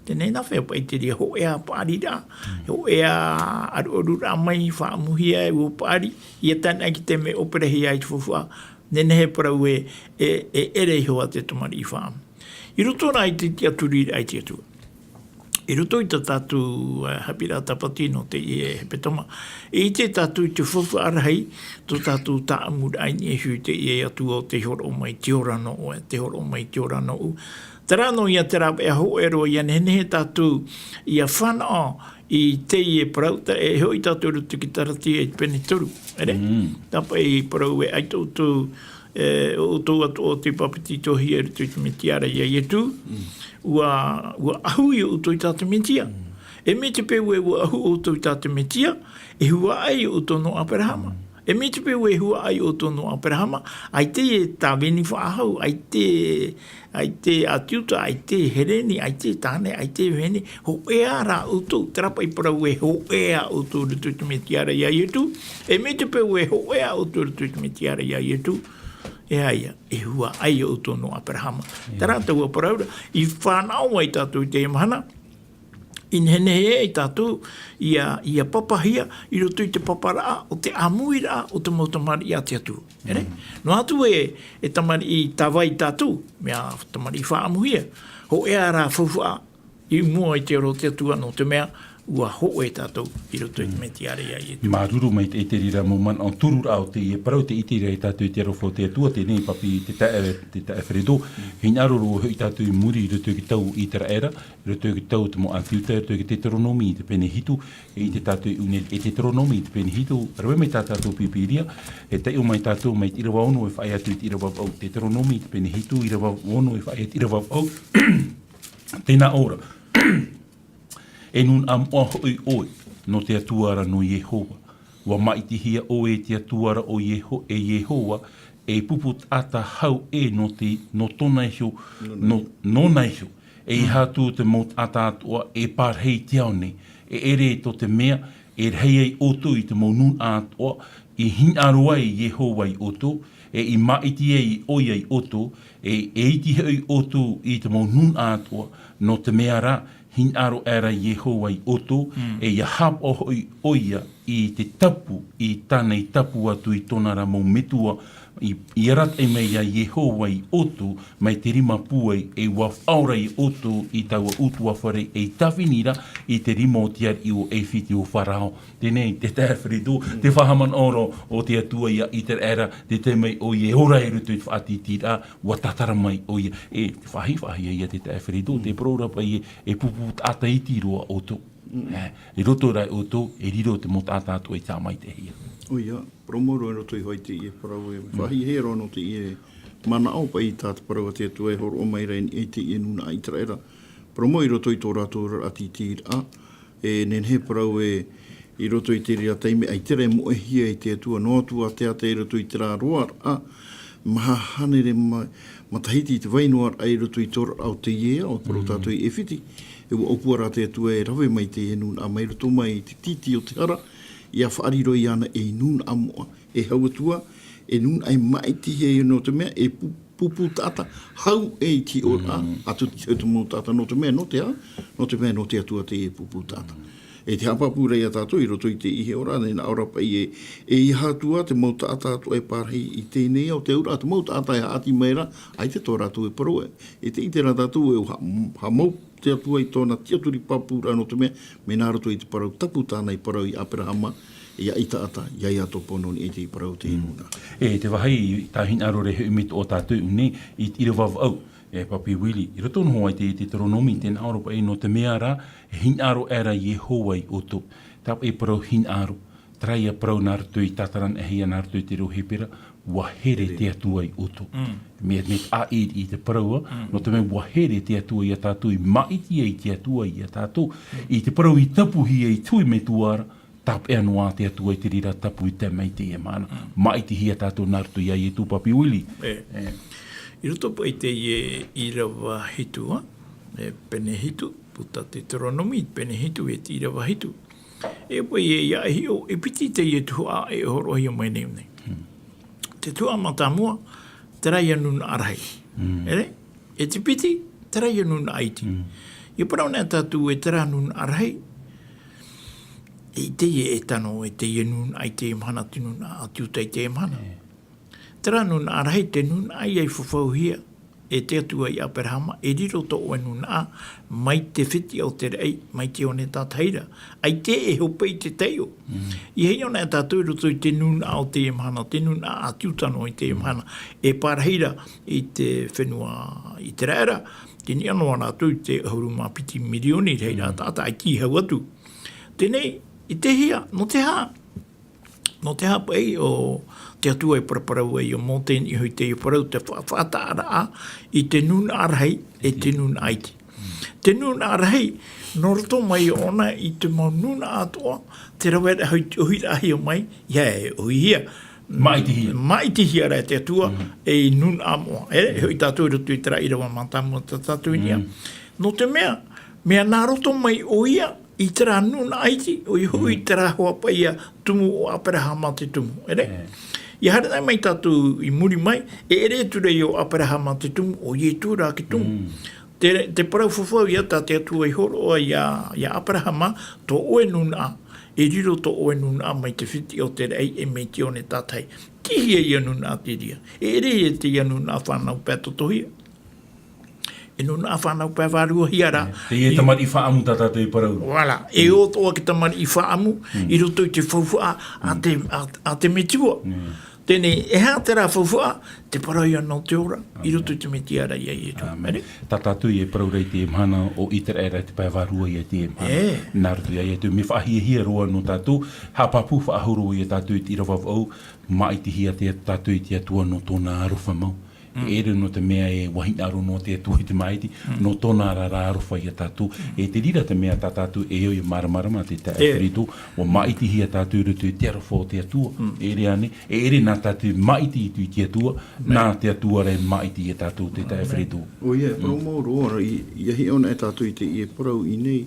Tēnei na whea pai te ria ho ea pāri rā. Ho ea aru rā mai whaamu hia e o pāri. Ia tēnei ki te me operehi ai te whawhua. Nenehe parau e ere hoa te tamari i whaamu. I roto rā i te tiaturi ai te atua. I roto i te tātou Haapiiraa Sabati no te e hepetama. E i te tātou te whawha arahai, tō tātou tāamur aini e hui te e atua o te horo mai te ora no o, te horo mai te ora no o. Tarano ia te rāp e ho ero ia nehe tātou ia whanao i te e parau, e hoi tātou rutu ki tarati e pene toru. Ere? Tapa e parau e ai tātou o tō atu o te papiti tohi e rutu i te metiara ia i etu. Ua ahu i o tōi tāte metia. E me te peu e ua ahu o tōi tāte metia, e hua ai o tōno aperahama. E me te peu e hua ai o tōno aperahama, ai te e tāweni whaahau, ai te atiuta, ai te hereni, ai te tāne, ai te vene, ho ea rā o tō, terapa i parau e ho ea o tō rutu te metiara ia i etu, e me te peu e ho ea o tō rutu te metiara ia i etu, e aia, e hua ai o tōno aperahama. Tarata ua paraura, i whanau ai tātou te imahana, i nehe ai tātou, ia papahia, i roto i te papara o te amuira o te mautamari i ate atu. No atu e tamari i tawai tātou, mea tamari i whaamuhia, ho ea rā whawha, i mua i te ro te atua no te mea, ua ho e tātou i roto i me te are ai e tu. Māruru mai te rira mo man o turu au te e parau te itira i tātou te rofo te atua te nei papi te tae wheredo. Hei aruru hoi tātou i muri i roto ki tau i tera era, i roto ki tau te mo antiuta, i roto ki te teronomi i te pene hitu, i te tātou i une e te teronomi i te pene hitu, rawe mai tātou pipiria, e te o mai tātou mai te irawa ono e whae atu i te irawa au, te teronomi i te pene hitu, irawa ono e whae atu i irawa au, tēnā ora. E nun am oi, no te atuara no Yehova. Wa maitihia o e te atuara o Yehova, e puput ata hau e no tona iho, no naisho. E hatu te mot ata atua e parhei te aone. E ere to te mea, e rei ei oto i te monun atua, i hin aroa i Yehova i oto, e i maitia i oia i oto, e iti hei oto i te monun atua, no te mea ra, hin aro era Yehova i oto, e ia hap o hoi oia i te tapu, i tānei tapu atu i tonara mō metua, i arat e mei a Yehova i oto, mai te rima puai e waf aura i oto i taua utua whare e tawhinira i te rima o tiar i o e whiti o wharao. Tēnei, te tāwhirido, te whahaman oro o te atua ia i te era, te mei o ie ora e rutu i whaati tira, wa tatara mai o ia. E te whahi ia te tāwhirido, te prorapa i e pupu ata i tiroa oto. E roto rai oto, e riro te mot ata atu e tā mai te hia. O ia, promoro e roto i hoi te ie parau e whahi hero no te ie mana au pa i tāta parau a te atu e horo o mai rein e te ie nuna ai tra era. Promo i roto i tō rātou ati tira e nen he parau e i roto i te rea teime ai tere mo e hia i te atua no atua te ate i roto i te rā roar maha hanere ma Tahiti te wainoar ai roto i tōra au te ie au parau tātou i e whiti e wa opua rā te atua e rawe mai te e nuna a mai roto mai te titi o te hara ia whaariro i ana e nun amoa, e hauatua, e nun ai maiti he no te mea, e pupu tata, hau e ki ora, atu te mo tata no te mea, no te mea no te atua te e pupu tata. E te hapapu rei a tātou i roto i te ihe ora, nei na ora pa i e hatua te mo tata atu e parhi i tēnei au te ura, te mo tata e haati meira, ai te tō rātou e paroe. E te itera tātou e ha mau te atua i tōna tiaturi papura no te mea, me nā roto i te parau tapu tāna i parau i Aperahama, ia ita ata, ia ato pono ni e te parau te inuna. E te wahai, tā hin aro re humit o tātou ne, i tira waw au, e papi wili. I roto no ai te teronomi, tēnā aro pa e no te mea rā, hin aro era i howai o tō. Tāp e parau hin aro, trai a parau nā ratu i tātaran e hia nā ratu i te rohepera, wahere te atuai o tō. Me a i te paraua, no te mea wahere te atuai a tātou, i maiti ai te atuai a tātou, i te parau i tapuhi ai tui me tuara, tap e anua te atuai te rira tapu i te mei te e mana. Maiti hi a tātou nā ratu i ai e tū papi wili. I roto pa i te i rawa hitua, pene hitu, puta te Deuteronomy, pene hitu e te i rawa hitu. E pa i ia hio, e piti te i tua e horohi o mai nei nei. Te tua matamua, te rai anun arhei. Ere? E te piti, te rai anun aiti. I parau nea tātu e te rai anun arhei, e te e tano e te anun aiti e mhana tinun a tiutai te mhana. Te rai anun arhei te nun ai ai whawhauhia, e te atua i Aperahama, e riro to o anun a, mai te whiti o te rei, mai te one tātaira. Ai te e hopei te teio. I hei ona e tātou roto i te nun a o te emhana, te nun a tiutano i te emhana, e pārheira i te whenua i te rēra, te ni anoa rātou te ahuruma piti milioni reira tāta ai ki hau atu. Tēnei, i te hia, no te hā. No te hā pai o te atua i paraparau ai o mō tēni hui te i parau te whaataara a i te nun arhei e te nun aiti. Te nun arhei, no roto mai ona i te mau nun atoa, te rawera hui rahi o mai, ia e hui hia. Maiti hia rai te atua e nun amoa. Hui tātou roto i tera i rawa mātamu ta tātou inia. No te mea nā roto mai o ia, i tera nun aiti, o i hui tera hoa paia tumu o Aperahama te tumu. I haranai mai tātou i muri mai, e ere turei o Aperahama te tumu, o i tūrā ki tumu. Te parau whawhau i ata te atua i horo i a Aperahama, tō oe nuna, e riro tō oe nuna mai te whiti o te rei e mei te one tātai. Tihia i anuna te ria. E ere e te anuna whanau pēr totohia. E nuna a whanau pēr wārua hiara. Te e tamari i whaamu tātātou i parau. Wala, e o toa ki tamari i whaamu, i roto i te whauwha a te metua. Tēnei, e hā te rā whauwha, te parau i anō te ora, i roto i te metiara i ai e tō. Tātātou i e parau rei te mhana o i te rei te pēr wārua i te mhana. Nā roto i ai e tō, me whaahia roa no tātou, hāpapu whaahuro i e tātou i rawau au, maiti hia te tātou i te atua no tōna arofa mau. E ere no te mea e wahina aro no te atua i te maiti, no tōna rara arofa i a tātou. E te rira te mea tā tātou e oi maramarama te ta e whiritu, o maiti hi a tātou rutu te arofa o te atua. E ere ane, e ere nā tātou maiti i te atua, nā te atua re maiti i a tātou te ta e whiritu. O ia, parau mauro ora, i ahi ona e tātou i te i e parau i nei,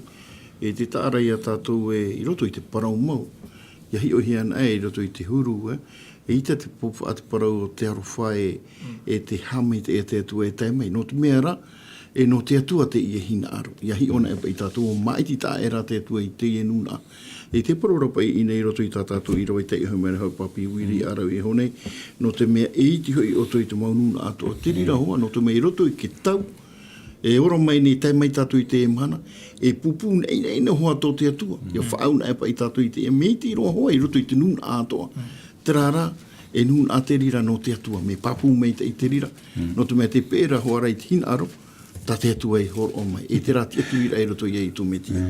e te tāra i a tātou e i roto i te parau mau. I ahi o hiana e i roto i te huru, e ita te popo a te parau o te arofa e te hame e te atua e taimai. No te mea ra, e no te atua te i e hina aro. I ahi ona e i tātou o maiti tā e ra te atua i te i e nuna. E te parora pai i nei roto i tā tātou i rawa i te i haumere hau papi wiri arau i honei. No te mea e iti hoi o to i te mau nuna ato. Te rira hoa, no te mea i roto i ke tau. E ora mai ni taimai tātou i te e mana. E pupu nei hoa tō te atua. Ia whaauna e pa i tātou i te e meiti roa hoa i roto i te nuna atoa. Te rara, e nun a te rira no te atua, me papu mei te i te rira. No te mea te pēra hoa rai te hina aro, ta te atua i horo o mai. E te rā te atu i rai roto i ei tō metia.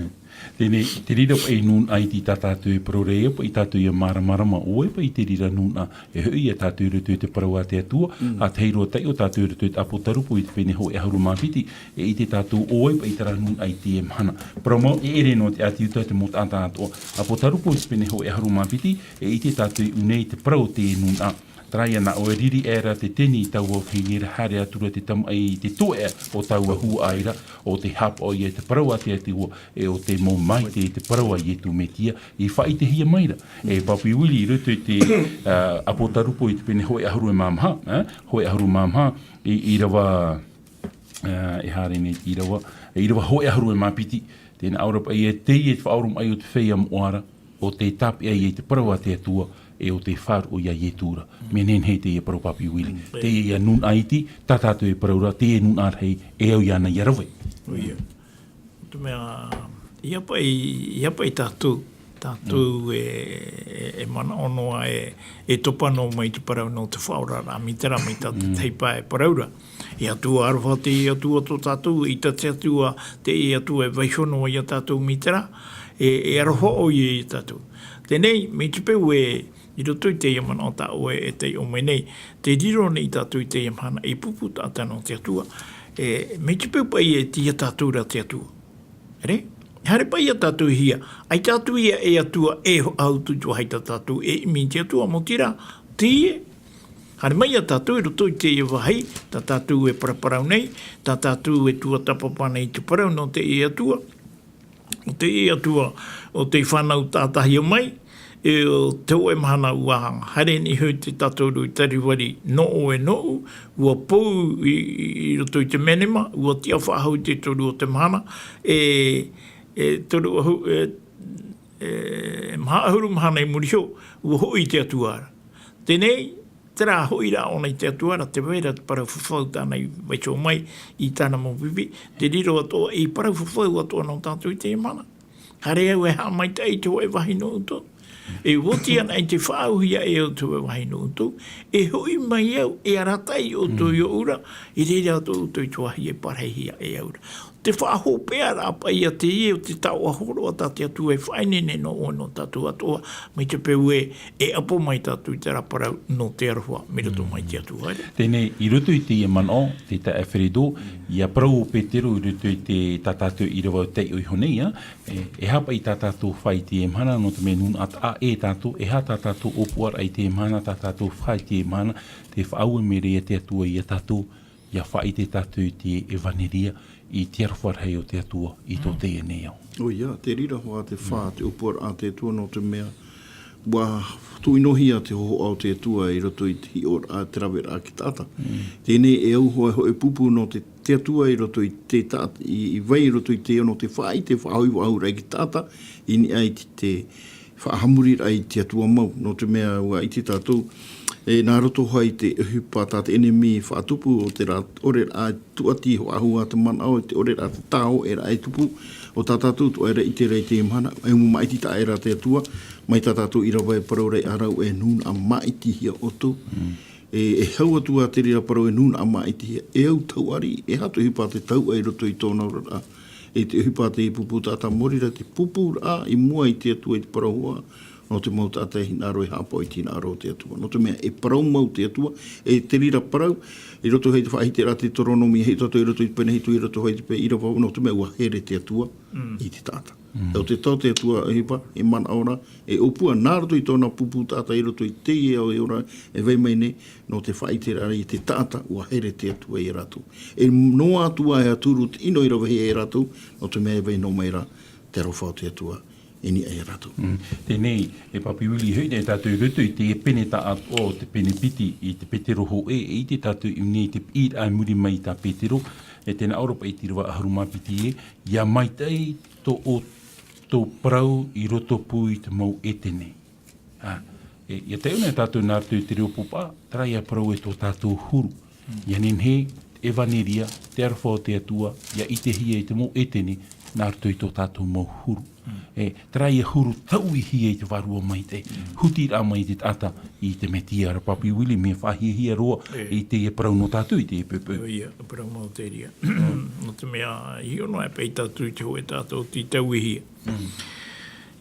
Tēnei, te rira pa i nun ai ti tā tātou e prorea, pa i tātou i a maramarama oe, pa i te rira nuna e hui a tātou rutu i te parau a te atua, a te heiro tai o tātou rutu i te apotarupu i te whene ho e hauru mawhiti, e i te tātou oe, pa i te rā nun ai ti e mana. Promo, e ere no te ati uta te mot ata atoa, apotarupu i te whene ho e hauru mawhiti, e i te tātou i unei te parau te nuna. Trai ana o e riri era te teni tau o whingera hare atura te tamu ai te toe o tau a hu aira o te hap o i e te paraua te ati o e o te mō mai te paraua i e tu metia i whai te hia maira. E papi wili i rutu i te apotarupo i te pene hoi ahuru e mamha, hoi ahuru mamha i rawa e hare ne i rawa hoi ahuru e mapiti tēnā aurapa i e te i e te whaurum ai o te whea moara o te tapi ai i te paraua te atua e o te whar o ia ietura. Me nen hei te ia parau papi wili. Te ia nun aiti, tātātou e paraura, te e nun arhei, e au iana i arawai. Ia. Tu mea, ia pai tātou, Tātou e mana onoa e topano mai te parau no te whaorara, mi tera mai tātou teipa e paraura. E atua aroha te e atua tō tātou, i ta te atua te e atua e vaihono i a tātou mi tera, e aroha o i tātou. Tenei, me te peu i roto i te iamana o tā oe e te ome nei, te riro nei tātou i te iamana, e pupu tātano te atua, me te peu pai e tia tātou ra te atua. Ere? Hare pai a tātou hia. Ai tātou ia e atua e au tutua hei tātou e imi te atua mo tira. Tie. Hare mai a tātou e roto i te e wahai. Tā tātou e paraparau nei. Tā tātou e tua tapapana i te parau no te e atua. O te e atua o te whanau tātahi o mai. E o te oe mahana uahanga. Hare ni hui te tātou rui tariwari no o e no u. Ua pou i roto i te menema. Ua tia whahau te toru o te mahana. Toru ahu mahahuru mahana i muriho, ua hoi te atuara. Tenei, tera hoi ra ona i te atuara, te wera parau whawhau tāna i waicho mai i tāna mō pipi, te riro atoa i parau whawhau atoa no tātou i te mana. Hare au e haa mai tai te hoi wahi no uto. E woti ana i te whauhia e o te hoi wahi no uto. E hoi mai au e aratai o to i o ura, i reira ato uto i tuahi e parehia e aura. Te whaaho pēr apa ia te ie o te tau ahoro a tāte atu e whainene no o no tātou atoa mai te peu e apo mai tātou i te raparau no te aroha me rato mai te atu haere. Tēnei, i roto i te iamana o, te ta ewheredo, i a prau o Petero i roto i te tātātou i rawa te oi honei, e hapa i tātātou whai te emhana no te menun at a e tātou, e ha tātātou opuar ai te emhana, tātātou whai te emhana, te whaau me rea te atua i a tātou, i a whai te tātou i te evaneria, i te arwharhei o te atua i tō te e nei au. O ia, te rira hoa te whā, te upor a te atua no te mea. Wa tuinohi a te ho au te atua i roto i te hior a travers a ki tata. Tēnei e au hoa e pupu no te atua i roto i te tata, i vai i roto i te no te whai, te whaui wau rai ki tata, i ni ai te whaahamuri ai te atua mau, no te mea ua i te tātou. E nā roto hai te hupa tā te enemi whaatupu o te rā ore a tuati ho ahu a te mana o te ore a te tāo e rā e tupu o tā tātou tu aira i te rei te imhana e mu maiti tā e rā te atua mai tā tātou i rawa e parau rei arau e nūn a maiti hia o tō e hau atua te rira parau e nūn a maiti hia e au tau ari e hatu hupa te tau e roto i tōna rā e te hupa te pupu tātā morira te pupu rā i mua i te atua i te parau hoa no te mau tātai hinaro e hāpoi tina aro te atua. No te mea e parau mau te atua, e te rira parau, i roto hei te whaahi te rā te toronomi, hei toto i roto i pene hitu, i roto hei te pe ira wau, no te mea ua here te atua i te tāta. E o te tau te atua e hipa, e mana ora, e opua nā roto i tōna pupu tāta i roto i te e au e ora, e vei mai ne, no te whaahi te rā i te tāta, ua here te atua i rato. E no atua e aturu te ino i rawa hei e rato, no te mea e vei no mai rā, te rofau te atua. Eni ai rato. Tēnei, e papi uli hui, ne tātou rutu i te pene ta o te pene piti i te petero ho i te tātou i nei te ir ai muri mai tā petero, e tēnā Europa i tirawa aharuma piti ia mai tai tō parau i roto pui te mau e tēnei. Ia te una tātou nā ratu i te reo pupa, trai a parau e tō tātou huru. Ia nen he, evaneria, te arwha o te atua, ia i te hia i te mau e tēnei, nā ratu i tō tātou mau huru. E trai e huru tau i hia i te warua mai te huti rā mai te tata i te metia ra papi wili me whahi hia roa i te e parau no tātou i te e pepe. Ia, parau no te ria. No te mea, i ono e pei tātou i te hoe tātou ti tau i hia.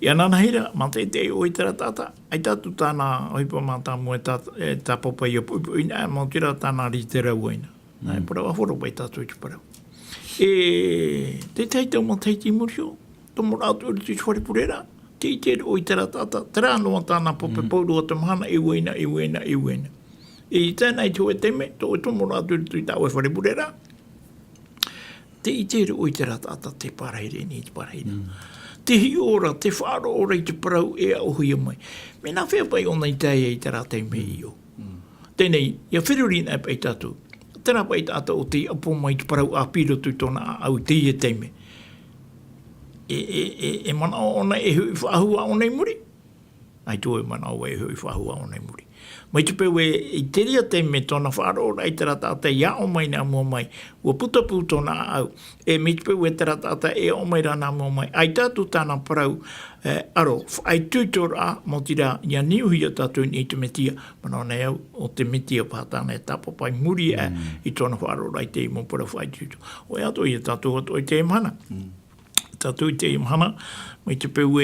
Ia nana hira, ma te o i tera tata, ai tātou tāna oipa mā tāmu e tā papa i a puipu ina, mā tira tāna ri te rau aina. Nā e parau a horo pai tātou i te parau. E te teitau mā teiti murio, tomo rātu uri tu whare purera, te i te o i tera tata, tera anua tāna pope pauru o te mahana, e uena. E i tēnei te hoe teme, to e tomo rātu uri tu i tāu e whare purera, te i te o i tera tata, te parahere ni te parahere. Te hi ora, te whāro ora i te parau e au hui mai. Me nā whea pai ona i tae i tera te me i o. Tēnei, ia whirurina e pai tātou. Tēnā pai tātou o te apo mai te parau a piro tu tōna au te i e teime. E mana ona e hui whaahua ona i muri. ai tō e mana o e hui whahua o nei muri. Mai te peu e te ria te me tōna whaarora i te ratata ia o mai nā mua mai, ua putapu tōna au, e me te peu e te ratata e o mai rā nā mua mai, ai tātu tāna parau, aro, ai tūtora mo tira ia niuhi a tātou ni te metia, mana nei au o te metia pātana e tapapai muri i tōna whaarora i te i mo para whai tūto. O e ato i a tātou ato i te imhana. Tātou i te imhana, mai te peu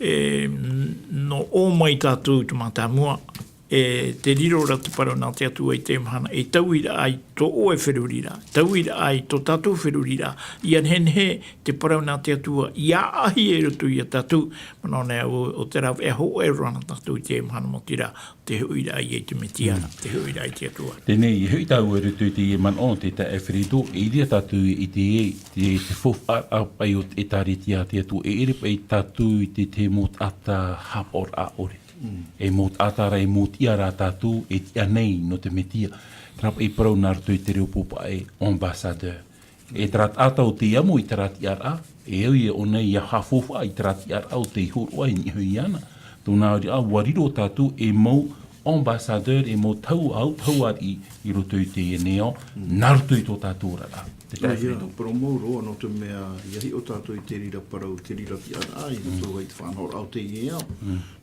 no o mai tātou te mātāmua, te riro rata parau nā te atua i te imhana, e tauira ai tō oe wherurira, tauira ai tō tātou wherurira, ian henhe te parau nā te atua, ia ahi e rutu i a tātou, mana nei o te rau e ho e rana tātou i te imhana mo tira, te huira ai e te metiana, te huira ai te atua. Tēnei, i hui tau e rutu i te man o te ta e whirido, e iria tātou i te fof a pai o e tāritia te atua, e ere pai tātou i te mot ata hapor a ore. E mot atara e mot iara tātou e tia nei no te metia. Trap e parau nārtu i te reo pupa e ambassadeur. E trat ata o te iamo i trat iara, e au i o nei ia hafofa i trat iara o te ihurua i nihui ana. Tō nā wariro tātou e mau ambassadeur e mau tau ar i roto i te eneo, nārtu i tō tātou rara. Ia, pero mau roa no te mea, iahi o tātou i te rira parau, te rira ki ara ai, tō i te whanhora au te iea.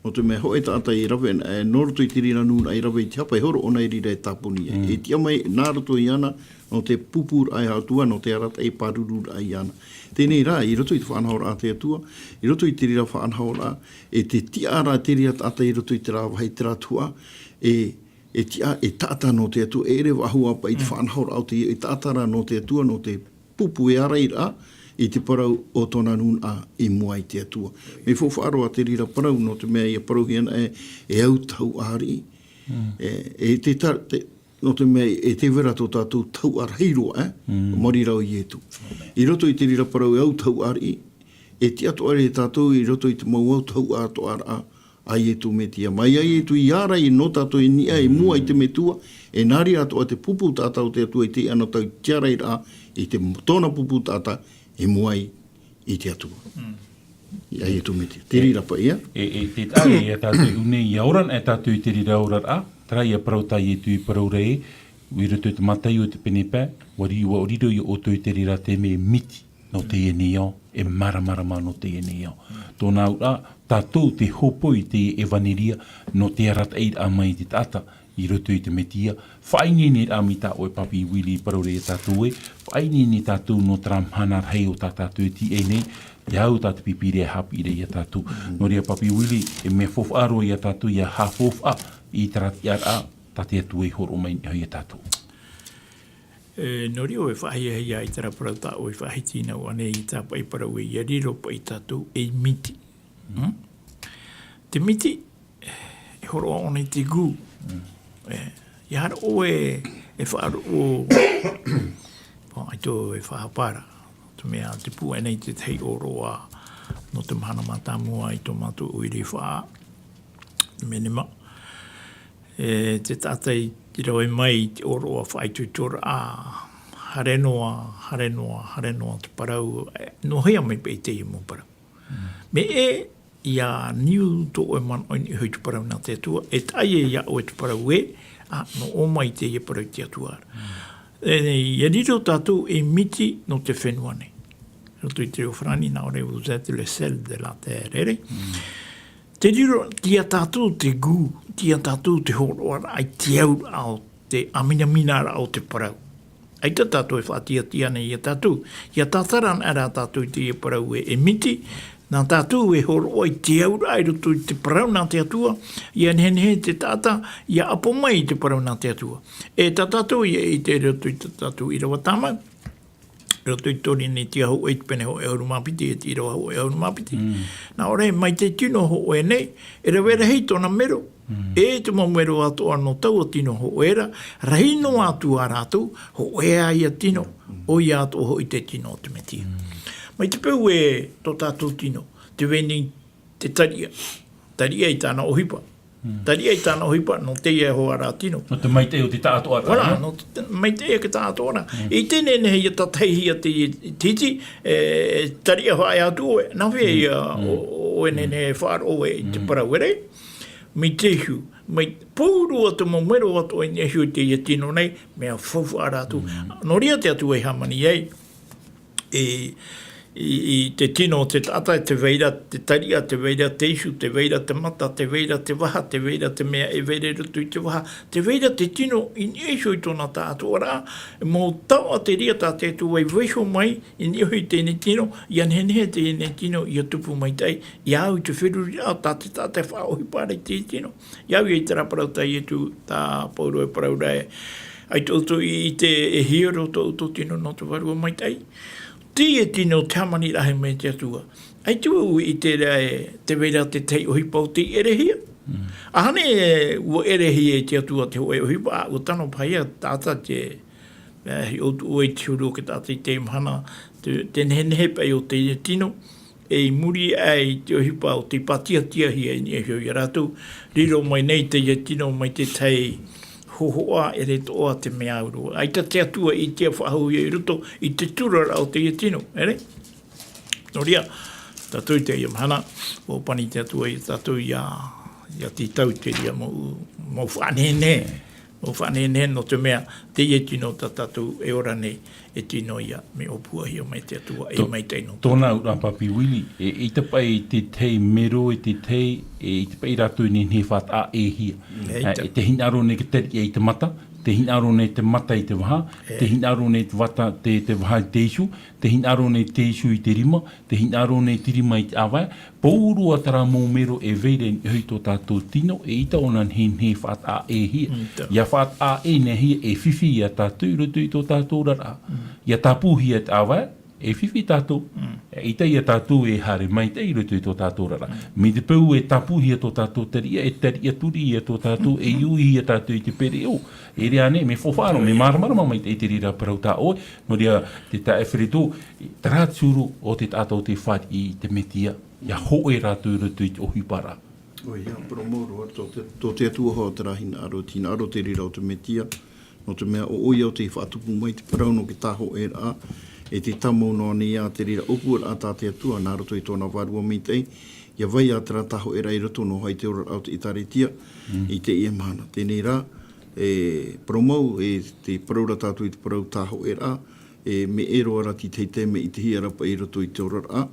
No te mea hoe tātai i rawe, noroto i te rira nūna i rawe i te hapa i horo, ona i rira e tāpuni. E tia mai nāroto i ana, no te pupur ai atua, no te arata e parurur ai ana. Tēnei rā, i roto i te whanhora a te atua, i roto i te rira whanhora, e te tia ara te rira tātai i roto i te rā wahai te rātua, e tātā no te atua, e ere wahua pa i te whanhaura au te e tātara no te atua, no te pupu e ara i rā, i te parau o tōna nuna i mua i te atua. Me whawharoa te rira parau no te mea i a parau hiana e au tau ari. No te mea e te vera tō tātou tau ar heiro, mori rau i etu. I roto i te rira parau e au tau ari, e te atu ari e tātou i roto i te mau au tau ato ara ai e tu metia. Mai ai e tu i ara i no tātou i nia e mua i te metua, e nari ato a te pupu tātou te atua i te ano tau tiara i rā, i te tōna pupu tātou e mua i te atua. I ai e tu metia. Te rira pa ia? Te tāre e tātou une i auran e tātou i te rira auran a, trai e parau tai e tu i parau rei, ui roto te matai o te penepē, wari ua oriro i o tu i te rira te me miti no te eneo, e maramarama no te eneo. Tōna ura, tātou te hopo i te evaniria no te arata eid a mai te tata i roto i te metia. Whaini ni rami tā oe papi wili parore e tātou e. Whaini ni tātou no tramhanar hei o tā tātou ti e nei. Iau tātou pipire hapire i a tātou. No rea papi wili e me fofaro i a tātou i a hafofa i tarat iar a tate atu e horo mai i a tātou. No rea oe whahi hei a i tara parau tā oe whahi tina o ane i tā pai parau e i riro pa i tātou e miti. Te miti, e horo ona i te gu. I hara oe e whaaru o ai tō e whahapara. Tu mea te pu enei te tei oroa no te mahana mātāmua i tō mātou uiri whaa. Menema. Te tātai i rau e mai te oroa whaitu tora hare noa te parau. No hea mai pei te i mō parau. Me ia niu tō e man oin i hui tu parau nā te atua, e tai e ia o e tu parau no o mai te e parau te atua. Ia riro tātou e miti no te whenuane. Roto i te reo whrani, nā ore vous êtes le sel de la terre. Te riro, tia tātou te gu, tia tātou te horoara, ai te au au te aminamina au te parau. Ai ta tātou e whātia tiana i a tātou. Ia tātaran ara tātou te e parau e miti, nā tātou e horo i te aura i roto i te parau nā te atua, ia nhenhe te tāta, ia apo mai i te parau nā te atua. E tā tātou i te roto i te tātou i rawa tāmau, roto i tori ni te aho e te pene ho e auru mapiti, e te irawa ho e auru mapiti. Nā ore, mai te tino ho e nei, e rawera hei tōna mero, e te mamero atoa no tau o tino ho era, rahi no atu a rātou, ho e a ia tino, o ia ato ho i te tino o te metia. Mai te peu e tō tātou tino, te veni te taria i tāna ohipa. Taria i tāna ohipa, no te ia ho ara tino. No te maite o te tātou ara. Wala, no te maite e ke tātou ara. I tēne nehe ia tataihi a te titi, taria ho ai atu e, nawhi ia o o ne whaaro e te parawere. Mi tehu, mai pūru atu mo mero atu e nehu te ia tino nei, mea whawhu aratu. Noria te atu e hamani ei, i te tino, te tata, te veira, te taria, te veira, te isu, te veira, te mata, te veira, te waha, te veira, te mea e veire rutu i te waha, te veira, te tino, i nehu i tōna tātua rā, mō tau a te ria tā te tu e weho mai, i nehu i tēne tino, i anhenehe tēne tino, i a tupu mai tei, i au i te whiruri au, tā te whaohi pāre te tino, i au i te raparau tai e tu, tā pauro e parau rai, ai tōtu i te e hiero tō tino no te warua mai tei, te e tino tamani rahe me te atua. Ai tu i te rai, te veira te tei ohi pau te erehia. Ahane ua erehia e te atua te hoe ohi pa, o tano paia tāta te, o e te uru ke tāta i te mhana, te nehe pai o te tino, e muri ai te ohi pa o te patia tia hia i e hio i ratu, riro mai nei te tino mai te tei, hohoa e re toa te mea uru. Ai ta te atua i te whahu i ruto i te turara o te tino, ere? No ria, tātou te ia mahana, o pani te atua i tātou ia te tau te ria mo whanene. Mo whanene no te mea, te tino ta tātou e ora nei, e tino ia me opua hio mai te atua, e mai teino. Tōna ura papi wili, i te pai te tei mero, i te tei, i te pai rātou ni he what a e hia. Te hinaro ne ke teri e te mata, te hinaro ne te mata i te waha, te hinaro ne te wata te waha i te isu, te hinaro ne te isu i te rima, te hinaro ne te rima i te awai, pōuru atara mō mero e veire ni hui tō tātou tino, e ita onan he what a e hia. Ia what a e ne hia e whiwhi i a tātou rutu i tō tātou rara. Ia tāpūhi e te awai, e whiwhi tātou. Ita i a tātou e hare mai te i rutu i tō tātou rara. Me te pau e tāpūhi e tō tātou taria, e taria turi e tō tātou, e iuhi e tātou i te pere o. E rea ne, me whowharo, me maramarama mai te rira parau tā oe, no rea te tā e whiritō, tarātsuru o te tātou te whai i te metia, ia hoe rātou rutu i te ohi para. Oi, ia, pero moro, tō te atua hoa te rahina aro, tina aro te rira o te metia, no te mea o oi au te whaatupu mai te parau no ki tāho e rā, e te tamo no ni a te rira opua a tā te atua, nā roto i tōna wārua mi tei, ia vai a tera tāho e rā i roto no hai te ora au te itaretia, i te ia mana. Tēnei rā, promau e te paraura tātou i te parau tāho e rā, me ero ara ti te teme i te hiarapa i roto i te ora rā,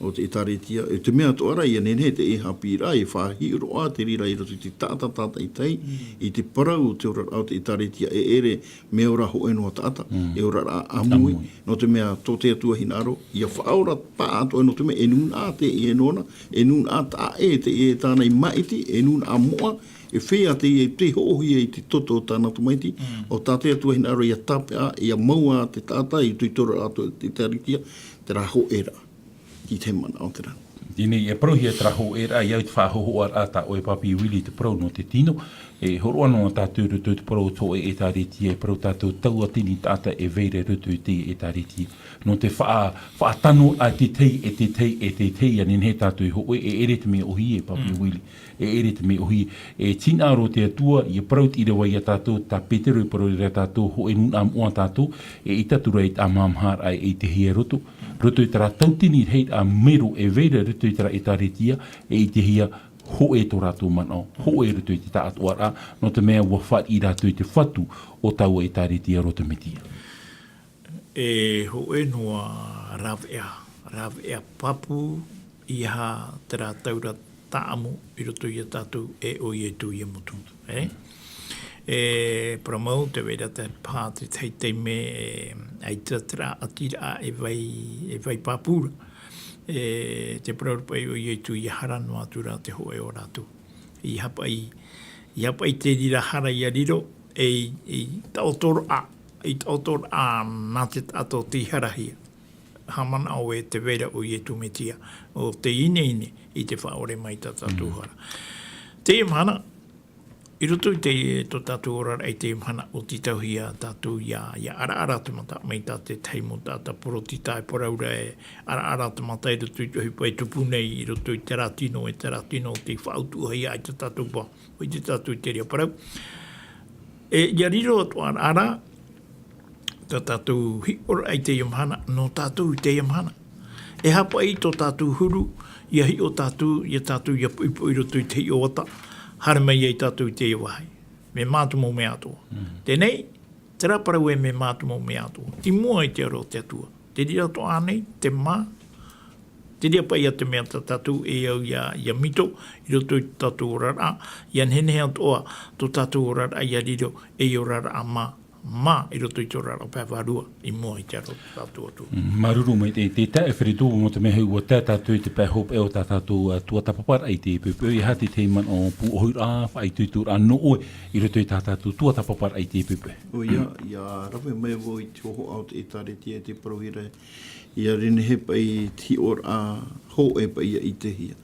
o te itaretia, e te mea to ara i anene te e Haapiiraa, e whahiro a te rira i roto i te tāta i tei, i te parau o te ora au te itaretia, e ere mea ora ho enoa tāta, e ora a amui, no te mea tō te atua hinaro, ia whaora pā ato e no te mea, e nun a te i enona, e nun a tā e te e tāna i maiti, e nun a moa, e whea te i te hohi e te toto o tāna tumaiti, o tā te atua hinaro ia tapea, ia maua te tāta, i tui tora ato te itaretia, te rā ho era. Ki te mana o te rana. Dine, e prohi e traho e rā, iau te whahoho a tā o e papi wili te pro no te tino, e horo anō a tātou rutu te pro tō e tariti, e pro tātou taua tini tāta e veire rutu te e tariti. No te whaatano a te tei, anen he tātou ho e ere te me ohi e papi wili, e ere te me ohi, e tinaro te atua, i praut i rewa i a tātou, tā peteru i pro i rea tātou, ho e nun am oa tātou, e itatura i tā mamhar ai e te hia roto, roto i tara tautini hei a mero e veire roto i tara e taretia e i te hia ho e tō rātou manao, ho e roto i te tātua rā, no te mea ua whai i rātou i te whatu o tau e taretia roto metia. E ho e noa ravea papu i ha te rātaura tāmu i roto i a tātou e o i e tū i a motu. E promau te weira te pā te teitei me ai tatra atira e vai pāpura. Te praurupai o i tu i harano atura te hoe o rātu. I hapai te rira hara i a riro i tautoro a nā te ato te harahia. Hamana o e te weira o i tu metia o te ine i te whaore mai tātou hara. Te mana, i roto i te tō tātou ora ai te mhana o te tauhia tātou ia ara te mata mai tā te teimo tāta poroti tai poraura e ara te mata i roto i te hupa i tupu nei i roto i te ratino te whautuhai ai te tātou pa o i te tātou i te rea parau. Ia riro atu ara tā tātou hi ora ai te mhana no tātou i te mhana. E hapa i tō tātou huru, ia hi o tātou, ia tātou ia puipo i roto i te i o ata, hara mai ei tātou i te i wahai. Me mātu mō me atua. Tēnei, te raparau e me mātu mō me atua. Ti mua i te aro te atua. Te ria to anei, te mā, te ria pa ia te mea tātou e au ia mito, i roto i tātou rara, ia nene hea toa, tō tātou rara ia riro, e i o rara a mā, i roto i tō rara pēwharua, i mua i te aro tātou atua. Maruru mai te tae whiritu mo te mehu o tā tātou te pēhop e o tā tātou tua tapapara i te pupu, i hati te man o pu ohura, whai tuitur a no oe, i roto i tā tātou tua tapapara i te pupu. O ia rawe mai wo i te oho au te tare tia te prohira, ia rene he pai ti or a ho e pai i te hia.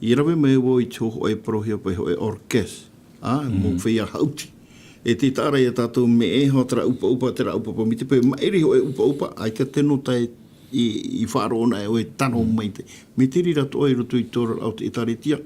I rawe mai wo i te oho e prohia pai ho e orkes, mo whia hauti. E te tāra ia tātou me e ho tera upa tera upa mi te pai mairi ho e upa, ai ka teno tai i whaarona e o e tano mai te. Me te rira to e roto i tōra au te tare tia,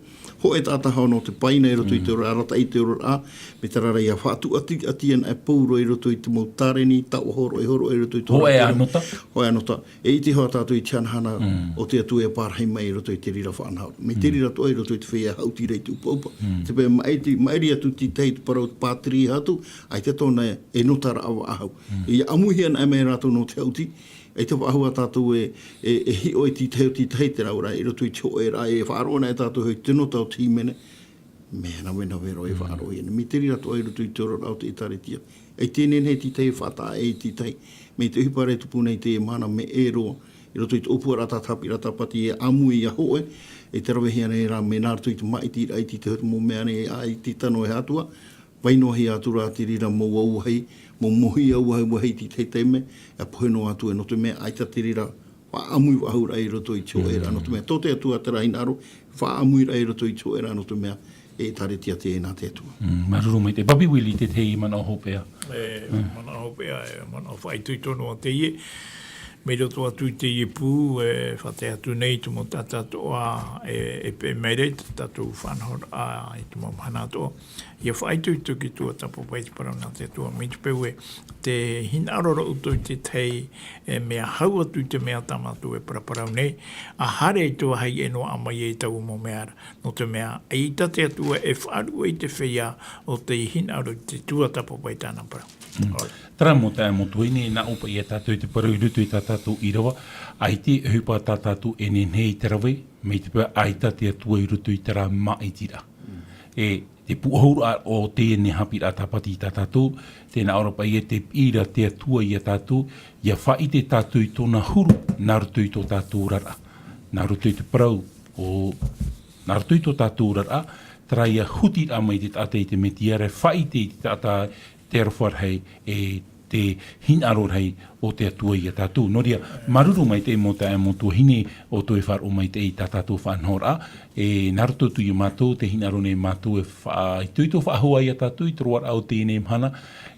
ho e tātaha no te paina e roto i tōra rata i tōra a, me te rara ia whātu ati an e pūro i roto i te mautareni, tau horo e roto i tōra. Ho e anota? Ho e anota. E i te hoa tātou i tianhana o te atu e pārhei mai i roto i te rira whaanhau. Me te rira to e roto i te whea hauti rei te upa. Te pēr mairi atu ti tei te parau te pātiri hatu, ai te tōna e notara awa ahau. I amuhian e mei rātou no te hauti, e te wahua tātou e hi oi ti tei te raura, i roto i te o e rai e whaarona e tātou hoi tino tau tīmene, mea wena wero e whaaro i. Mi te rira to e roto i te ora au te itare tia. E tēnen he ti tei whata e ti tei, me te hipare tupu nei te mana me e roa, i roto i te opua ratatapi ratapati e amu i a hoe, e te rawe hiana e rā me nārtu i te maiti rai ti te hutu mō mea ne ai ti tano e hatua, wainohi atura te rira mō auhei, mō mohi auhei ti te teime, e poheno atu e no te mea aita te rira whaamui wahura i roto i tō era no te mea. Tō te atua te rainaro, whaamui rai roto i tō era no te mea, e tare tia te e nā te atua. Maruru mai te babi wili te tei mana hopea. Mana hopea, mana whaitui tono a te ie. Me roto atu te ie pū, whate atu nei tu mo tātoa e pe meire, tātou whanhor a i tu mo mhanatoa. Ia whaitui tuki tua tapo pai te parau nā te atua. Me te peue, te hinarora uto i te tei, mea hau atu te mea tamatu e paraparau nei, a hare i tua hei e no amai e tau mo meara. No te mea, e i tate atua e whaarua i te whea o te hinaro i te tua tapo pai tāna parau. Tara mo tā mo tuini, nā upa i a tātou i te parau i rutu i tā tātou i rawa, ai te hupa tā tātou e nenei te rawe, me te pua ai tā te atua i rutu i te rā maitira. E te puahura o tēne Haapiiraa Sabati i tā tātou, tēnā orapa i te ira te atua i a tātou, ia whai te tātou i tōna huru, nā rutu i tō tātou rara. Nā rutu i te parau, nā rutu i tō tātou rara, tara ia huti rā mai te tātou i te metiare, whai te tātou te arwhar hei e te hinaror hei o te atua i a tātou. Noria, maruru mai te mo tā mo tō hine o tō e whar o mai te i tā tātou whanhora, e naruto tu i mātou, te hinaro ne mātou e tuito whahua i a tātou, i troar au tēne mhana,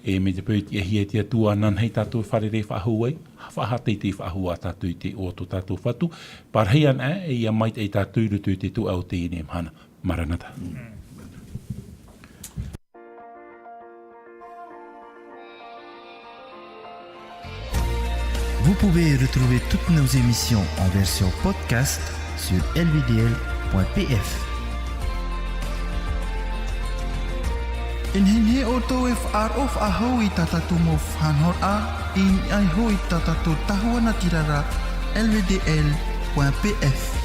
e me te pēti e hia te atua nan hei tātou wharere whahua i, whahate te whahua tātou i te o tō tātou whatu, par hei an e ia mai te tātou rutu te tu au tēne mhana. Maranata. Vous pouvez retrouver toutes nos émissions en version podcast sur lvdl.pf. In hinhe o tō e whaarof a hou i tatatu mo whanhor a, in ai hou i tatatu tahua na tirara lvdl.pf.